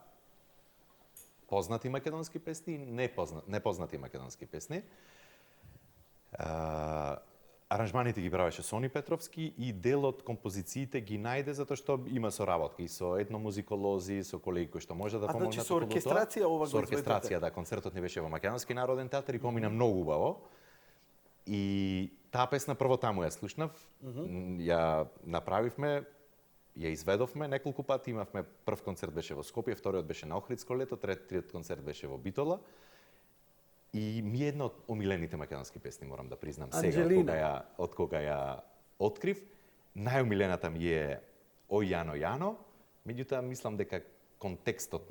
S3: познати македонски песни и непознати македонски песни. Аранжманите ги правеше Сони Петровски и дел од композициите ги најде затоа што има соработки и со етномузиколози, со колеги кои што може да помогнат.
S2: Значи со оркестрација ова го
S3: Со оркестрација, да, концертот не беше во Македонски народен театар и помина многу убаво. И Таа песна прво таму ја слушнав, ја направивме, ја изведовме неколку пати, имавме прв концерт беше во Скопје, вториот беше на Охридско лето, третиот концерт беше во Битола. И ми е една од омилените македонски песни, морам да признам сега,
S2: Анџелина.
S3: од кога ја открив. Најомилената ми е Ој Јано Јано, меѓутоа мислам дека контекстот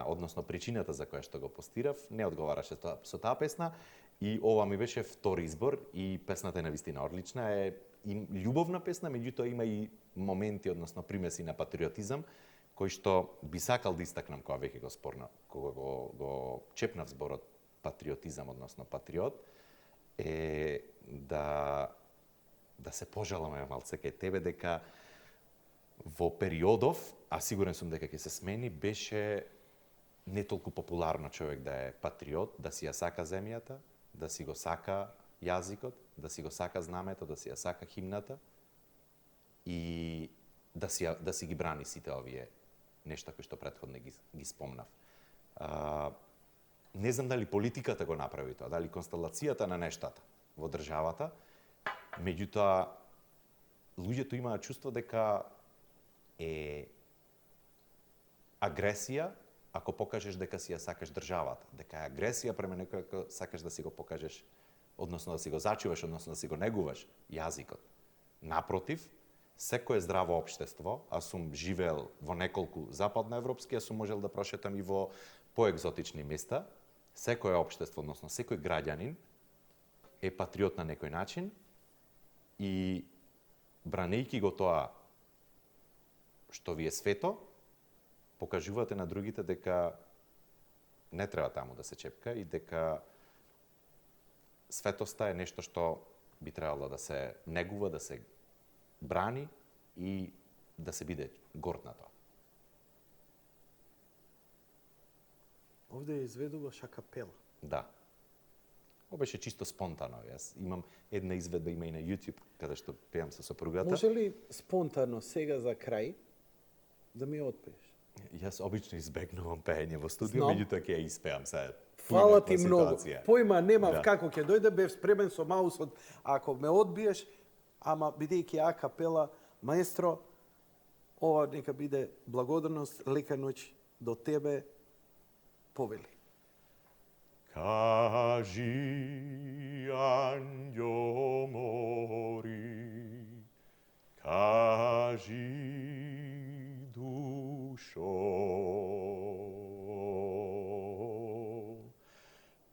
S3: односно причината за која што го постирав не одговараше со таа песна и ова ми беше втори избор и песната е навистина одлична, е и љубовна песна, меѓутоа има и моменти, односно примеси на патриотизам кои што би сакал да истакнам кога веќе го спорна, кога го чепнав зборот патриотизам, односно патриот, е да се пожаламе малце кај тебе дека во периодов, а сигурен сум дека ќе се смени, беше не толку популарно човек да е патриот, да си ја сака земјата, да си го сака јазикот, да си го сака знамето, да си ја сака химната и да си ги брани сите овие нешта кои што претходно ги спомнав. Не знам дали политиката го направи тоа, дали констелацијата на нештата во државата, меѓутоа луѓето имаат чувство дека е агресија ако покажеш дека си ја сакаш државата, дека е агресија према некој ако сакаш да си го покажеш, односно да си го зачуваш, односно да си го негуваш јазикот. Напротив, секое здраво општество, а сум живеел во неколку западноевропски, а сум можел да прошетам и во поегзотични места, секое општество, односно секој граѓанин е патриот на некој начин и бранејќи го тоа што ви е свето, покажувате на другите дека не треба таму да се чепка и дека светоста е нешто што би требало да се негува, да се брани и да се биде горд на тоа.
S2: Овде изведуваш акапела.
S3: Да. Ова беше чисто спонтано. Јас имам една изведба, има и на YouTube, каде што пеам со сопругата.
S2: Може ли спонтано сега за крај да ми отпееш?
S3: Јас обично избегнувам пеење во студио,
S2: Знам.
S3: меѓутоа ќе ја испеам сега.
S2: Фала ти многу.
S3: Ситуација.
S2: Појма немав
S3: Да.
S2: како ќе дојде, бев спремен со маусот. Ако ме одбиеш, ама бидејќи а капела, маестро, ова нека биде благодарност, лека ноќ до тебе, повели.
S3: Кажи, анѓо мори, кажи, душо,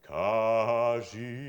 S3: кажи,